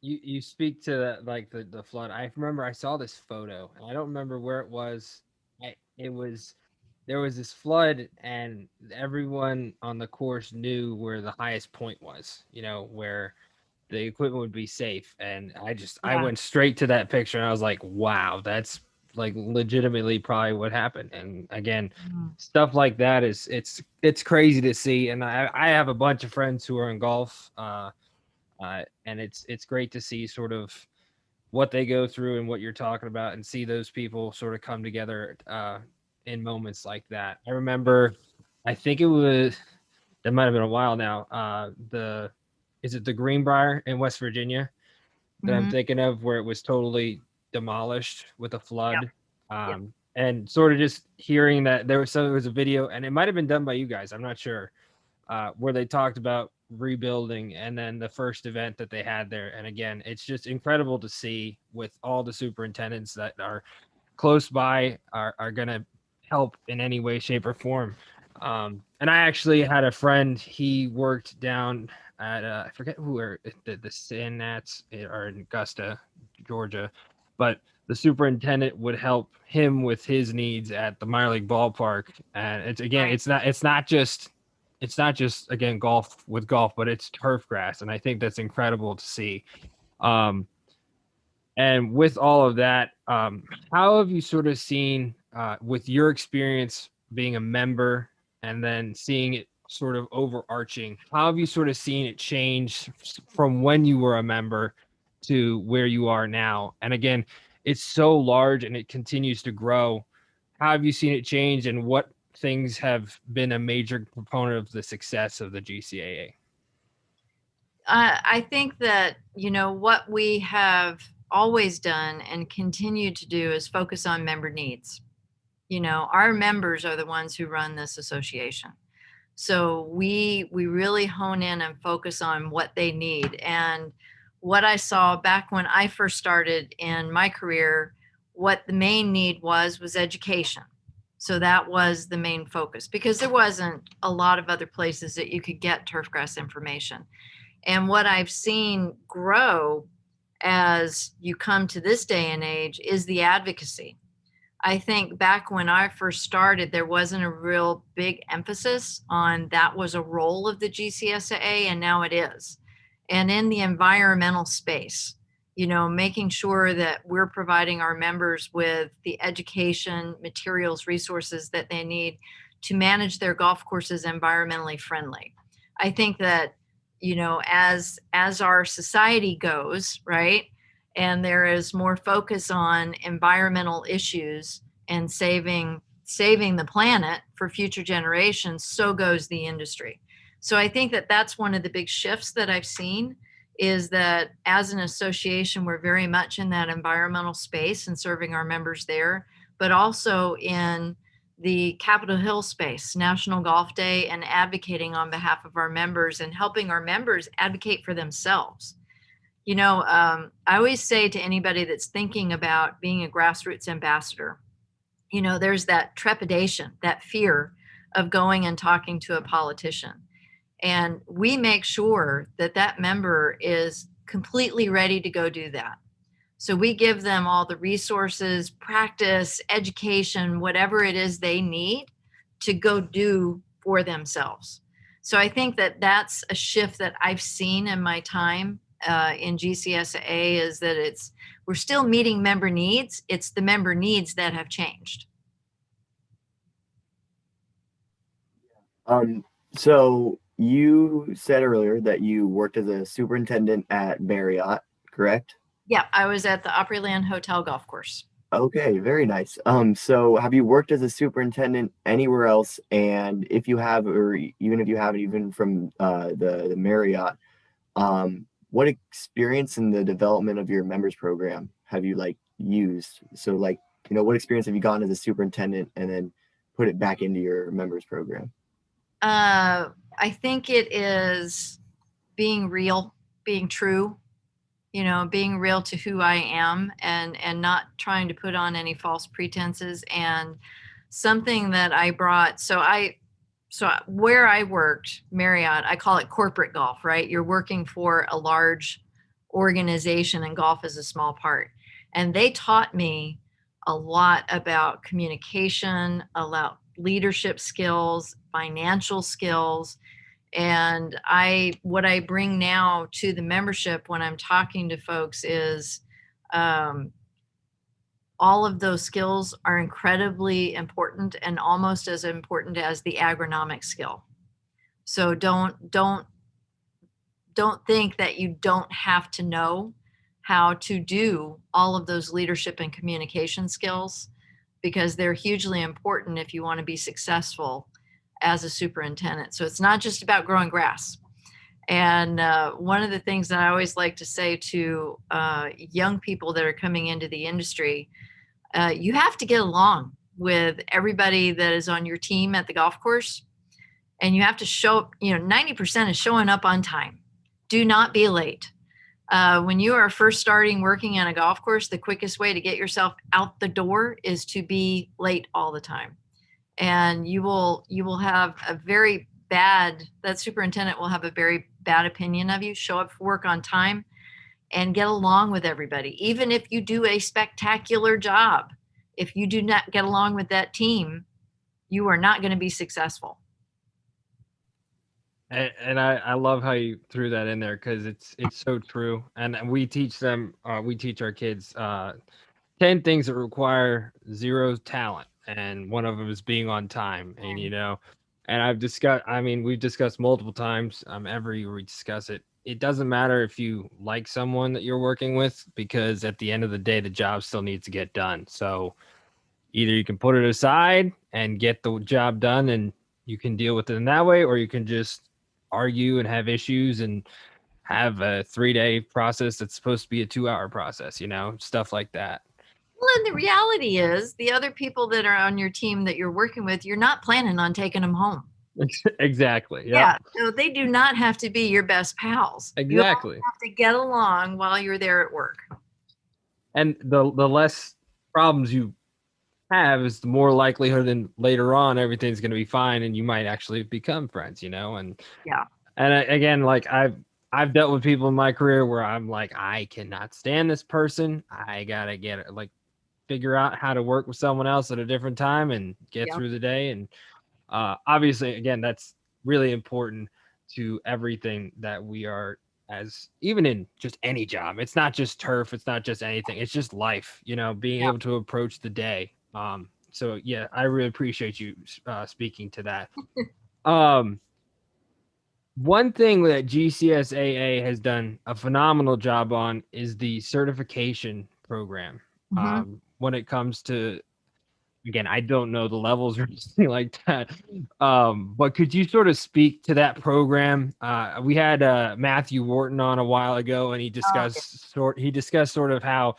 You speak to that, like the flood. I remember I saw this photo, and I don't remember where it was. There was this flood, and everyone on the course knew where the highest point was. Where the equipment would be safe, and I Yeah. went straight to that picture, and I was like, wow, that's like legitimately probably what happened. And again, stuff like that it's crazy to see. And I have a bunch of friends who are in golf. And it's great to see sort of what they go through and what you're talking about, and see those people sort of come together in moments like that. I remember, I think it might have been a while now. Is it the Greenbrier in West Virginia that I'm thinking of, where it was totally demolished with a flood? Yep. And sort of just hearing that there was a video, and it might have been done by you guys, I'm not sure, where they talked about rebuilding, and then the first event that they had there. And again, it's just incredible to see, with all the superintendents that are close by are going to help in any way, shape, or form. And I actually had a friend, he worked down at I forget where the Sand Nats are in Augusta, Georgia, but the superintendent would help him with his needs at the minor league ballpark. And it's not just again golf, but it's turf grass, and I think that's incredible to see. And with all of that, how have you sort of seen, with your experience being a member and then seeing it sort of overarching, how have you sort of seen it change from when you were a member to where you are now? And again, it's so large and it continues to grow. How have you seen it change, and what things have been a major component of the success of the GCAA? I think that, what we have always done and continue to do is focus on member needs. Our members are the ones who run this association. So we really hone in and focus on what they need. And what I saw back when I first started in my career, what the main need was education. So that was the main focus, because there wasn't a lot of other places that you could get turfgrass information. And what I've seen grow as you come to this day and age is the advocacy. I think back when I first started, there wasn't a real big emphasis on that was a role of the GCSAA, and now it is. And in the environmental space, making sure that we're providing our members with the education, materials, resources that they need to manage their golf courses environmentally friendly. I think that, as our society goes, right, and there is more focus on environmental issues and saving the planet for future generations, so goes the industry. So I think that that's one of the big shifts that I've seen, is that as an association, we're very much in that environmental space and serving our members there, but also in the Capitol Hill space, National Golf Day, and advocating on behalf of our members and helping our members advocate for themselves. I always say to anybody that's thinking about being a grassroots ambassador, there's that trepidation, that fear of going and talking to a politician. And we make sure that that member is completely ready to go do that. So we give them all the resources, practice, education, whatever it is they need to go do for themselves. So I think that that's a shift that I've seen in my time in GCSAA, is that we're still meeting member needs. It's the member needs that have changed. So you said earlier that you worked as a superintendent at Marriott, correct? Yeah, I was at the Opryland Hotel golf course. Okay, very nice. So have you worked as a superintendent anywhere else? And if you have, or even if you haven't, even from the Marriott, what experience in the development of your members program have you like used? So like, what experience have you gotten as a superintendent and then put it back into your members program? I think it is being real, being true, being real to who I am, and not trying to put on any false pretenses. And something that I brought, so where I worked, Marriott, I call it corporate golf, right? You're working for a large organization and golf is a small part. And they taught me a lot about communication, about leadership skills, financial skills. And what I bring now to the membership when I'm talking to folks is um, all of those skills are incredibly important and almost as important as the agronomic skill. So don't think that you don't have to know how to do all of those leadership and communication skills, because they're hugely important if you want to be successful as a superintendent. So it's not just about growing grass. And one of the things that I always like to say to young people that are coming into the industry, you have to get along with everybody that is on your team at the golf course. And you have to show, 90% is showing up on time. Do not be late. When you are first starting working on a golf course, the quickest way to get yourself out the door is to be late all the time. And you will have that superintendent will have a very bad opinion of you. Show up for work on time and get along with everybody. Even if you do a spectacular job, if you do not get along with that team, you are not going to be successful. And I love how you threw that in there, because it's so true. And we teach our kids 10 things that require zero talent, and one of them is being on time. And we've discussed multiple times, every year we discuss it. It doesn't matter if you like someone that you're working with, because at the end of the day, the job still needs to get done. So either you can put it aside and get the job done and you can deal with it in that way, or you can just argue and have issues and have a 3-day process that's supposed to be a 2-hour process, stuff like that. Well, and the reality is the other people that are on your team that you're working with, you're not planning on taking them home. Exactly. Yep. Yeah. So they do not have to be your best pals. Exactly. You have to get along while you're there at work. And the less problems you have is the more likelihood then later on everything's going to be fine and you might actually become friends, and yeah. And again, like I've dealt with people in my career where I'm like, I cannot stand this person. I gotta figure out how to work with someone else at a different time and get through the day. And obviously, again, that's really important to everything that we are, as even in just any job. It's not just turf. It's not just anything. It's just life. Being able to approach the day. So yeah, I really appreciate you speaking to that. One thing that GCSAA has done a phenomenal job on is the certification program. Mm-hmm. When it comes to, again, I don't know the levels or anything like that. But could you sort of speak to that program? We had Matthew Wharton on a while ago, and he discussed sort of how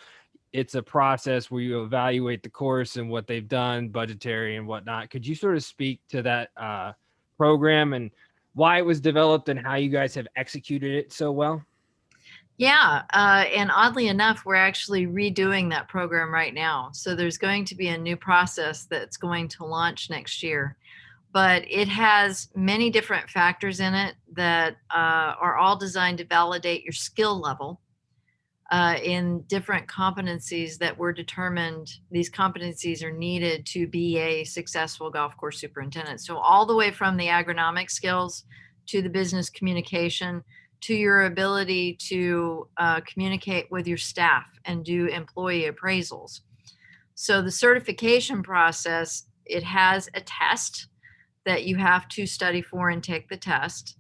it's a process where you evaluate the course and what they've done, budgetary and whatnot. Could you sort of speak to that program and why it was developed and how you guys have executed it so well? Yeah. And oddly enough, we're actually redoing that program right now. So there's going to be a new process that's going to launch next year. But it has many different factors in it that are all designed to validate your skill level in different competencies that were determined. These competencies are needed to be a successful golf course superintendent. So all the way from the agronomic skills to the business communication to your ability to communicate with your staff and do employee appraisals. So the certification process, it has a test that you have to study for and take the test.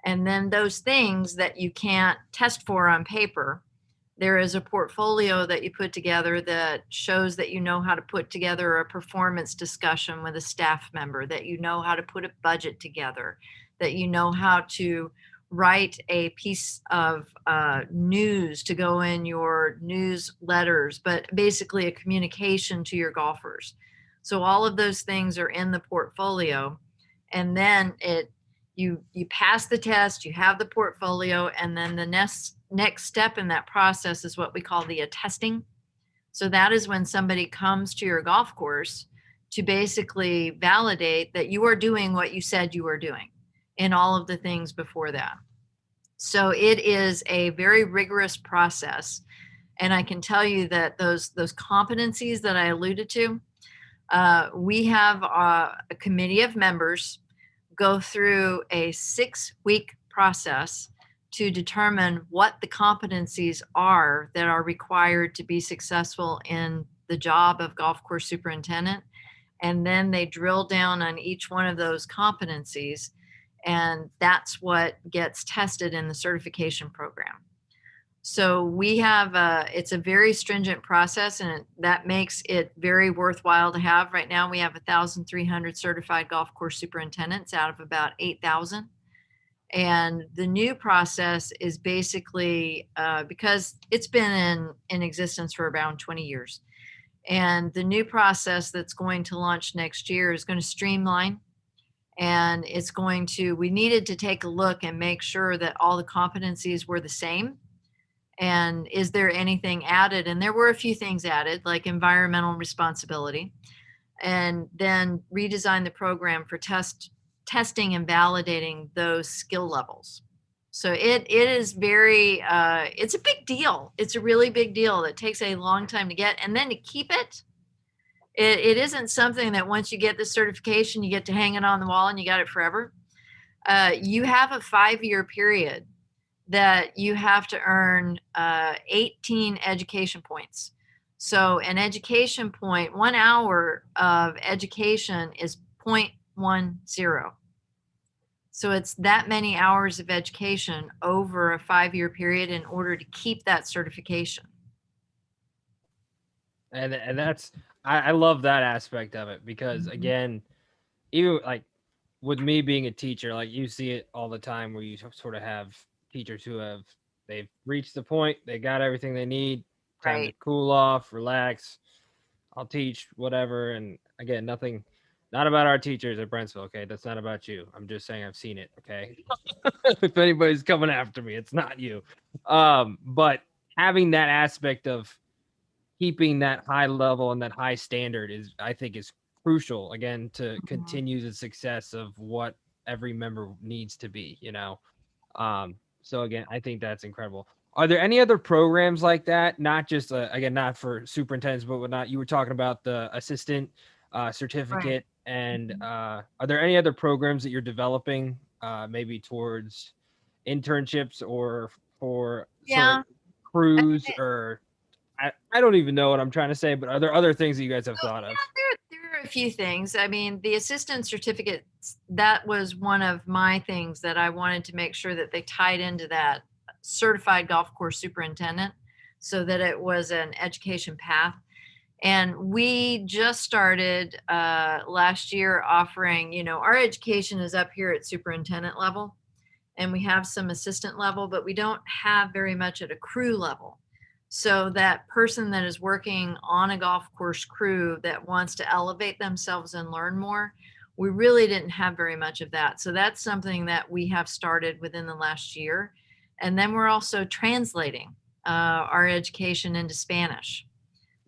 And then those things that you can't test for on paper, There is a portfolio that you put together that shows that you know how to put together a performance discussion with a staff member, that you know how to put a budget together, that you know how to write a piece of news to go in your newsletters, but basically a communication to your golfers. So all of those things are in the portfolio, and then you pass the test, you have the portfolio, and then the next step in that process is what we call the attesting. So that is when somebody comes to your golf course to basically validate that you are doing what you said you were doing in all of the things before that. So it is a very rigorous process. And I can tell you that those competencies that I alluded to, we have a committee of members go through a 6-week process to determine what the competencies are that are required to be successful in the job of golf course superintendent. And then they drill down on each one of those competencies, and that's what gets tested in the certification program. So we have it's a very stringent process, and that makes it very worthwhile to have. Right now we have 1,300 certified golf course superintendents out of about 8,000. And the new process is basically because it's been in existence for around 20 years. And the new process that's going to launch next year is going to streamline, and it's going to, we needed to take a look and make sure that all the competencies were the same. And is there anything added? And there were a few things added, like environmental responsibility, and then redesign the program for testing and validating those skill levels. So it is very, it's a big deal. It's a really big deal that takes a long time to get. And then to keep it, it isn't something that once you get the certification, you get to hang it on the wall and you got it forever. You have a 5-year period that you have to earn 18 education points. So an education point, 1 hour of education is 0.10. So it's that many hours of education over a 5-year period in order to keep that certification. And that's, I love that aspect of it, because again, even like with me being a teacher, like you see it all the time where you sort of have teachers who they've reached the point, they got everything they need, time to Right. cool off, relax, I'll teach whatever. And again, not about our teachers at Brentsville, okay? That's not about you. I'm just saying I've seen it, okay? If anybody's coming after me, it's not you. But having that aspect of keeping that high level and that high standard I think is crucial, again, to continue the success of what every member needs to be, so again, I think that's incredible. Are there any other programs like that? Not just again, not for superintendents, but whatnot. You were talking about the assistant certificate, and are there any other programs that you're developing, maybe towards internships or for sort of crews, or I don't even know what I'm trying to say, but are there other things that you guys have thought of? There are a few things. I mean, the assistant certificates, that was one of my things that I wanted to make sure that they tied into that certified golf course superintendent, so that it was an education path. And we just started last year offering, our education is up here at superintendent level, and we have some assistant level, but we don't have very much at a crew level. So that person that is working on a golf course crew that wants to elevate themselves and learn more, we really didn't have very much of that. So that's something that we have started within the last year. And then we're also translating our education into Spanish.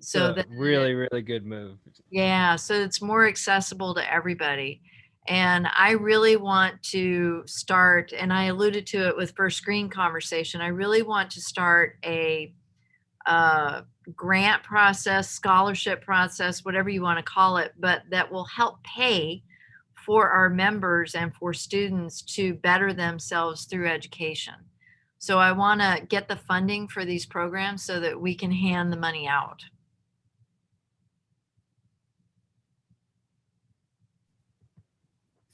So that really, really good move. Yeah, so it's more accessible to everybody. And I really want to start, and I alluded to it with first screen conversation, I really want to start a grant process, scholarship process, whatever you want to call it, but that will help pay for our members and for students to better themselves through education. So I want to get the funding for these programs so that we can hand the money out.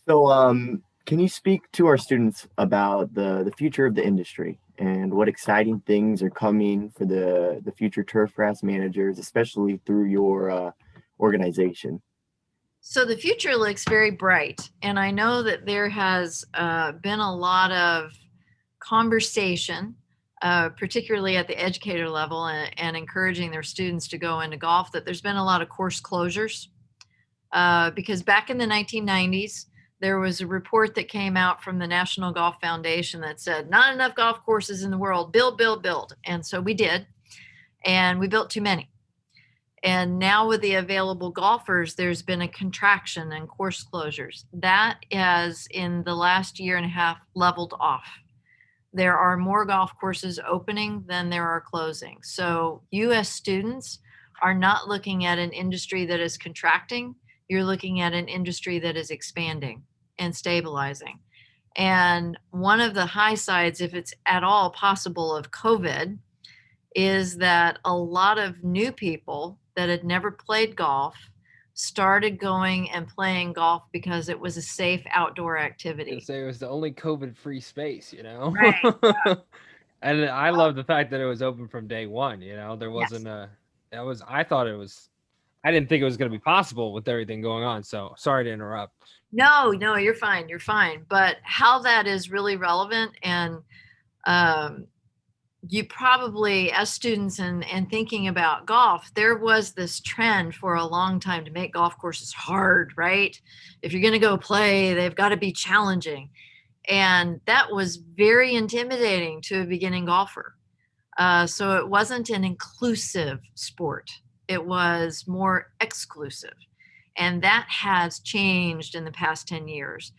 So, can you speak to our students about the future of the industry and what exciting things are coming for the future turf grass managers, especially through your organization? So the future looks very bright, and I know that there has been a lot of conversation, particularly at the educator level, and encouraging their students to go into golf, that there's been a lot of course closures. Because back in the 1990s, there was a report that came out from the National Golf Foundation that said, not enough golf courses in the world, build, build, build. And so we did, and we built too many. And now with the available golfers, there's been a contraction in course closures. That has, in the last year and a half, leveled off. There are more golf courses opening than there are closing. So US students are not looking at an industry that is contracting. You're looking at an industry that is expanding and stabilizing. And one of the high sides, if it's at all possible, of COVID is that a lot of new people that had never played golf started going and playing golf because it was a safe outdoor activity. Say it was the only COVID-free space, you know. Right. And I love the fact that it was open from day one. You know, there wasn't Yes. I thought it was. I didn't think it was going to be possible with everything going on. So sorry to interrupt. No, you're fine. You're fine. But how that is really relevant, and um, you probably, as students and thinking about golf, there was this trend for a long time to make golf courses hard, right? If you're going to go play, they've got to be challenging. And that was very intimidating to a beginning golfer. So it wasn't an inclusive sport, it was more exclusive. And that has changed in the past 10 years.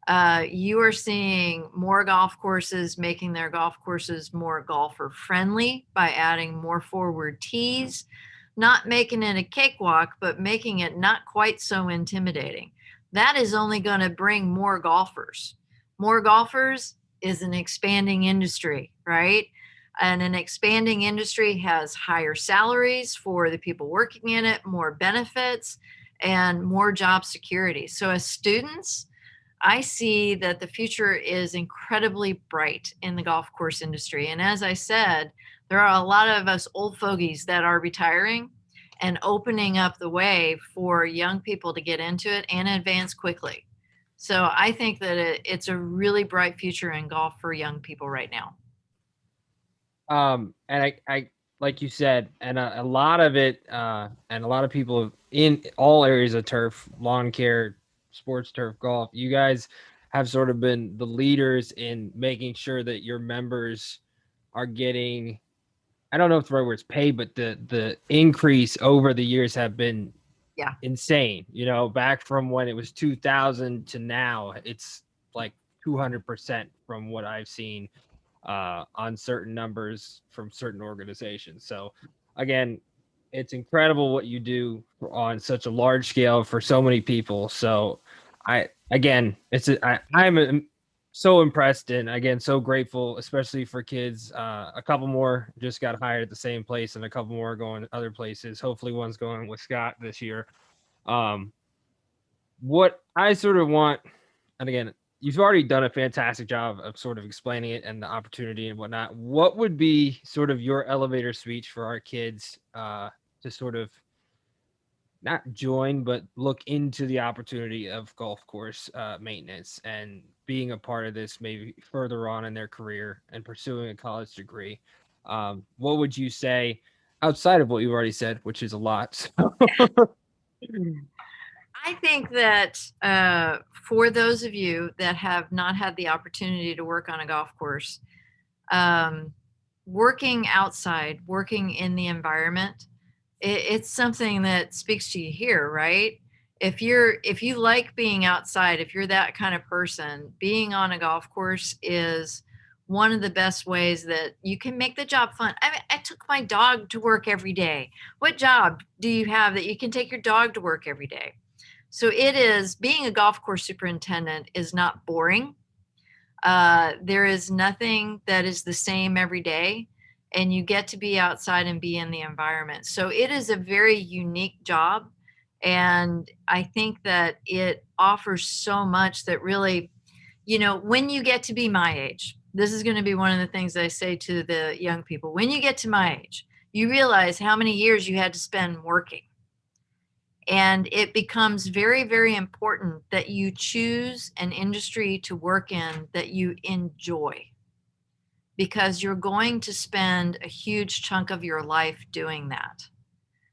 You are seeing more golf courses making their golf courses more golfer friendly by adding more forward tees, not making it a cakewalk, but making it not quite so intimidating. That is only going to bring more golfers. More golfers is an expanding industry, right? And an expanding industry has higher salaries for the people working in it, more benefits, and more job security. So as students, I see that the future is incredibly bright in the golf course industry. And as I said, there are a lot of us old fogies that are retiring and opening up the way for young people to get into it and advance quickly. So I think that it's a really bright future in golf for young people right now. And I like you said, and a lot of it, and a lot of people in all areas of turf, lawn care, sports turf, golf, you guys have sort of been the leaders in making sure that your members are getting, I don't know if the right word's paid, but the increase over the years have been insane. You know, back from when it was 2000 to now, it's like 200% from what I've seen on certain numbers from certain organizations. So again, it's incredible what you do on such a large scale for so many people. So I'm so impressed and again so grateful, especially for kids. A couple more just got hired at the same place, and a couple more going to other places. Hopefully, one's going with Scott this year. What I sort of want, and again, you've already done a fantastic job of sort of explaining it and the opportunity and whatnot. What would be sort of your elevator speech for our kids to sort of not join, but look into the opportunity of golf course maintenance and being a part of this maybe further on in their career and pursuing a college degree? What would you say outside of what you've already said, which is a lot? I think that for those of you that have not had the opportunity to work on a golf course, working outside, working in the environment, it's something that speaks to you here, right? If you like being outside, if you're that kind of person, being on a golf course is one of the best ways that you can make the job fun. I mean, I took my dog to work every day. What job do you have that you can take your dog to work every day? So it is, being a golf course superintendent is not boring. There is nothing that is the same every day, and you get to be outside and be in the environment. So it is a very unique job. And I think that it offers so much that really, when you get to be my age, this is going to be one of the things I say to the young people. When you get to my age, you realize how many years you had to spend working. And it becomes very, very important that you choose an industry to work in that you enjoy, because you're going to spend a huge chunk of your life doing that.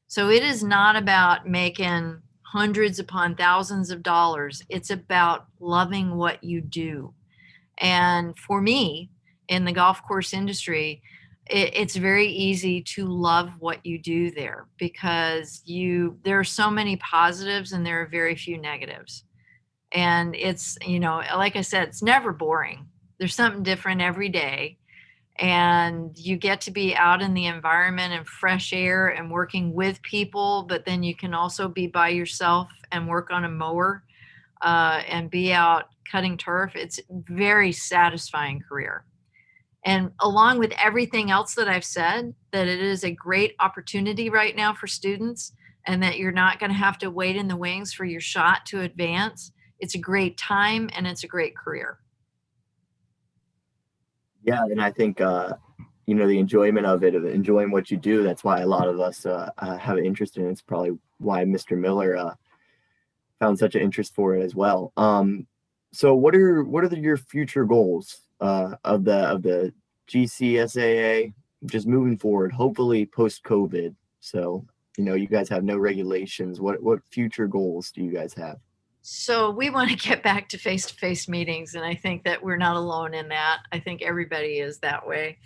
So it is not about making hundreds upon thousands of dollars. It's about loving what you do. And for me, in the golf course industry, it's very easy to love what you do there, because there are so many positives and there are very few negatives. And it's, like I said, it's never boring. There's something different every day. And you get to be out in the environment and fresh air and working with people, but then you can also be by yourself and work on a mower and be out cutting turf. It's a very satisfying career. And along with everything else that I've said, that it is a great opportunity right now for students, and that you're not going to have to wait in the wings for your shot to advance. It's a great time and it's a great career. Yeah, and I think the enjoyment of it, of enjoying what you do, that's why a lot of us have an interest in it. It's probably why Mr. Miller found such an interest for it as well. So what are your future goals of the GCSAA just moving forward, hopefully post COVID? So, you guys have no regulations. What future goals do you guys have? So we want to get back to face-to-face meetings, and I think that we're not alone in that. I think everybody is that way.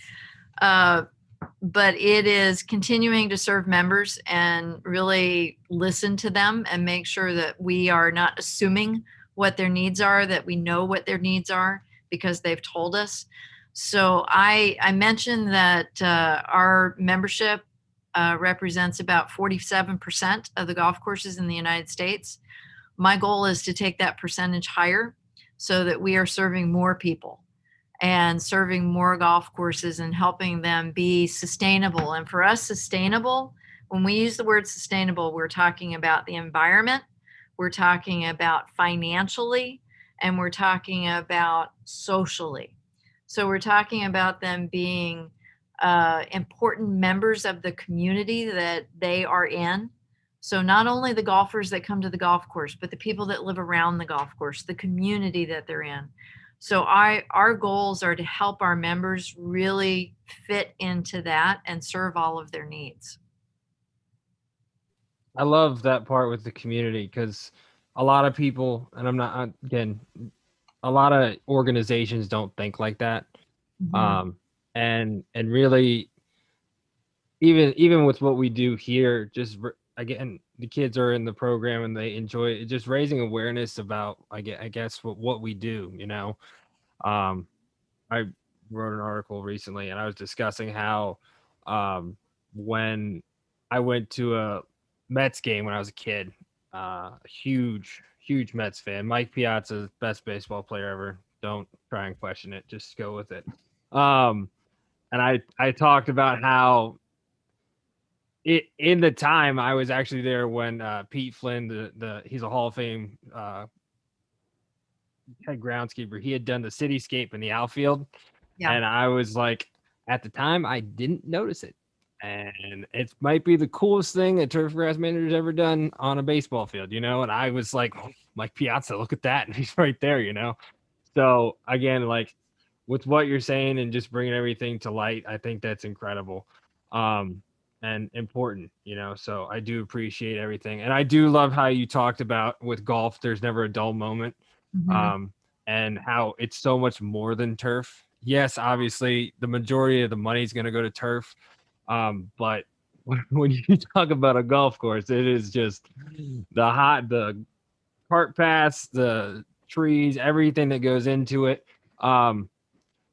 But it is continuing to serve members and really listen to them and make sure that we are not assuming what their needs are, that we know what their needs are because they've told us. So I mentioned that our membership represents about 47% of the golf courses in the United States. My goal is to take that percentage higher so that we are serving more people and serving more golf courses and helping them be sustainable. And for us, sustainable, when we use the word sustainable, we're talking about the environment, we're talking about financially, and we're talking about socially. So we're talking about them being important members of the community that they are in. So not only the golfers that come to the golf course, but the people that live around the golf course, the community that they're in. So our goals are to help our members really fit into that and serve all of their needs. I love that part with the community, because a lot of people, and a lot of organizations don't think like that. Mm-hmm. And really, even with what we do here, just again, the kids are in the program and they enjoy it, just raising awareness about, I guess what we do. I wrote an article recently and I was discussing how when I went to a Mets game when I was a kid, a huge Mets fan. Mike Piazza's best baseball player ever. Don't try and question it, just go with it. And I talked about how in the time I was actually there when Pete Flynn, he's a Hall of Fame head groundskeeper. He had done the cityscape in the outfield, and I was like, at the time, I didn't notice it, and it might be the coolest thing a turf grass manager's ever done on a baseball field, And I was like, Mike Piazza, look at that, and he's right there, So again, like with what you're saying and just bringing everything to light, I think that's incredible. And important, so I do appreciate everything. And I do love how you talked about with golf, there's never a dull moment. Mm-hmm. And how it's so much more than turf. Yes, obviously the majority of the money is going to go to turf. But when you talk about a golf course, it is just the cart paths, the trees, everything that goes into it.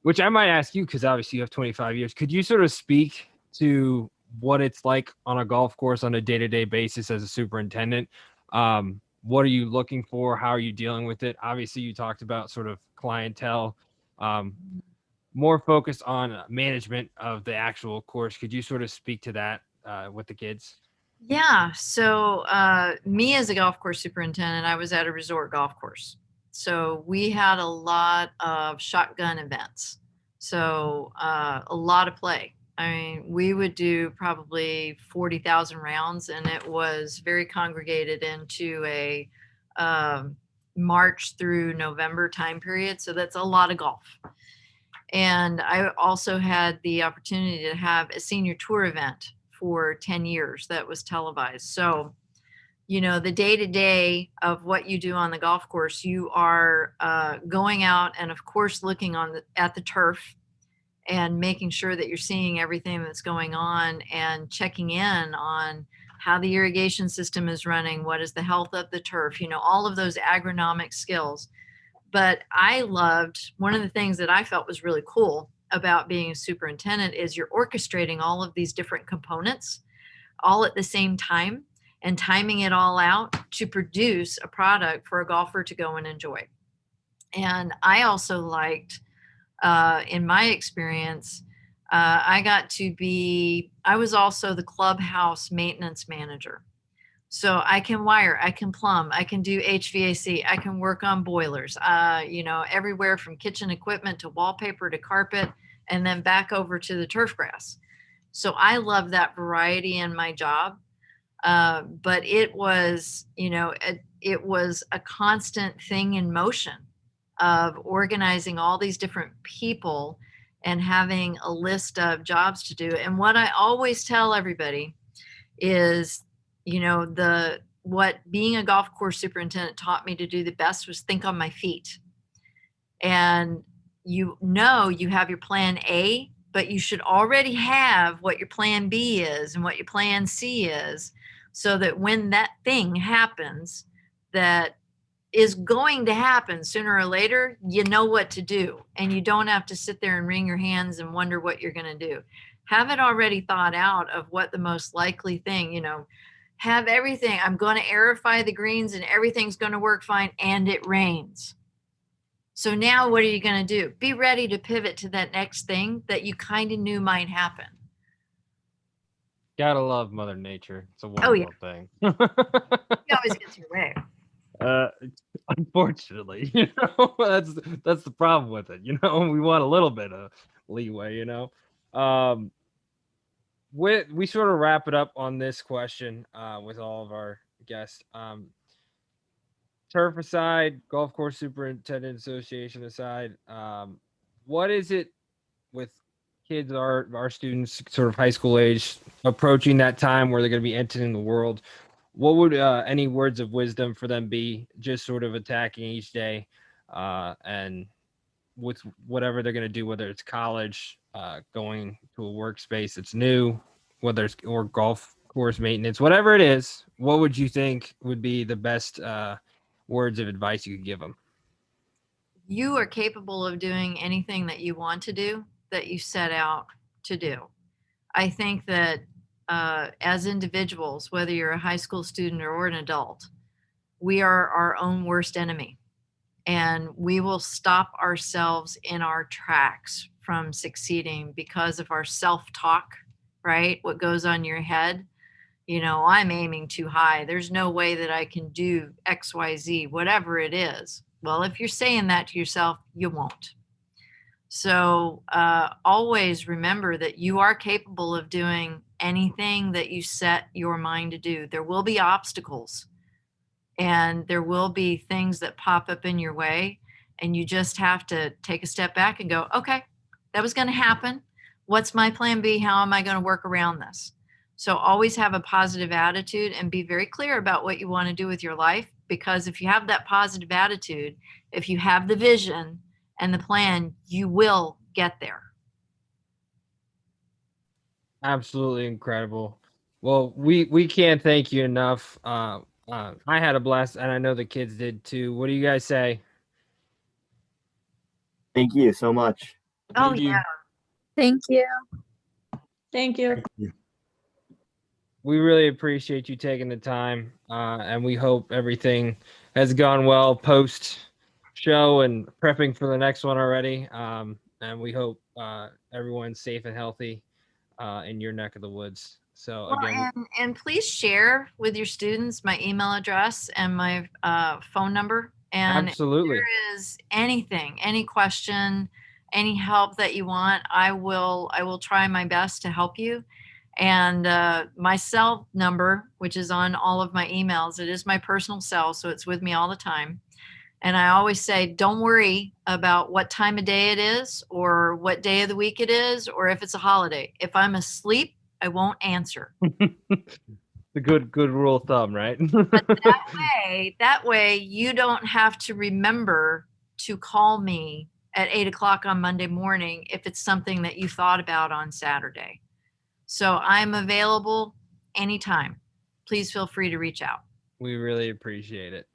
Which I might ask you, because obviously you have 25 years. Could you sort of speak to what it's like on a golf course on a day-to-day basis as a superintendent? What are you looking for? How are you dealing with it? Obviously, you talked about sort of clientele, more focused on management of the actual course. Could you sort of speak to that with the kids? Yeah. So me as a golf course superintendent, I was at a resort golf course. So we had a lot of shotgun events. So a lot of play. I mean, we would do probably 40,000 rounds, and it was very congregated into a March through November time period. So that's a lot of golf. And I also had the opportunity to have a senior tour event for 10 years that was televised. So, you know, the day to day of what you do on the golf course, you are going out and, of course, looking at the turf and making sure that you're seeing everything that's going on and checking in on how the irrigation system is running, what is the health of the turf, you know, all of those agronomic skills. But I loved, one of the things that I felt was really cool about being a superintendent is you're orchestrating all of these different components all at the same time and timing it all out to produce a product for a golfer to go and enjoy. And I also liked, in my experience, I was also the clubhouse maintenance manager. So I can wire, I can plumb, I can do HVAC, I can work on boilers, you know, everywhere from kitchen equipment to wallpaper to carpet, and then back over to the turf grass. So I love that variety in my job. But it was, you know, it was a constant thing in motion of organizing all these different people and having a list of jobs to do. And what I always tell everybody is, you know, what being a golf course superintendent taught me to do the best was think on my feet. And you know, you have your plan A, but you should already have what your plan B is and what your plan C is, so that when that thing happens, that is going to happen sooner or later, you know what to do. And you don't have to sit there and wring your hands and wonder what you're going to do. Have it already thought out of what the most likely thing, you know, have everything. I'm going to aerify the greens and everything's going to work fine, and it rains. So now what are you going to do? Be ready to pivot to that next thing that you kind of knew might happen. Gotta love Mother Nature. It's a wonderful thing. He always gets your way. Unfortunately, you know, that's the problem with it. You know, we want a little bit of leeway. You know, we sort of wrap it up on this question with all of our guests. Turf aside, Golf Course Superintendent Association aside, what is it with kids, our students, sort of high school age, approaching that time where they're going to be entering the world? What would any words of wisdom for them be, just sort of attacking each day and with whatever they're going to do, whether it's college, going to a workspace that's new, whether it's or golf course maintenance, whatever it is, what would you think would be the best words of advice you could give them? You are capable of doing anything that you want to do, that you set out to do. I think that as individuals, whether you're a high school student or an adult, we are our own worst enemy. And we will stop ourselves in our tracks from succeeding because of our self-talk, right? What goes on your head. You know, I'm aiming too high. There's no way that I can do X, Y, Z, whatever it is. Well, if you're saying that to yourself, you won't. So always remember that you are capable of doing anything that you set your mind to do. There will be obstacles and there will be things that pop up in your way. And you just have to take a step back and go, okay, that was going to happen. What's my plan B? How am I going to work around this? So always have a positive attitude and be very clear about what you want to do with your life. Because if you have that positive attitude, if you have the vision and the plan, you will get there. Absolutely incredible. Well, we can't thank you enough. I had a blast, and I know the kids did too. What do you guys say? Thank you so much. Oh, Thank you. yeah. Thank you. Thank you. We really appreciate you taking the time, and we hope everything has gone well post show and prepping for the next one already. And we hope everyone's safe and healthy in your neck of the woods. So Well, again, and please share with your students my email address and my phone number. And absolutely. if there is anything, any question, any help that you want, I will try my best to help you. And my cell number, which is on all of my emails, it is my personal cell, so it's with me all the time. And I always say, don't worry about what time of day it is or what day of the week it is, or if it's a holiday. If I'm asleep, I won't answer. The good rule of thumb, right? But that way you don't have to remember to call me at 8 o'clock on Monday morning if it's something that you thought about on Saturday. So I'm available anytime. Please feel free to reach out. We really appreciate it.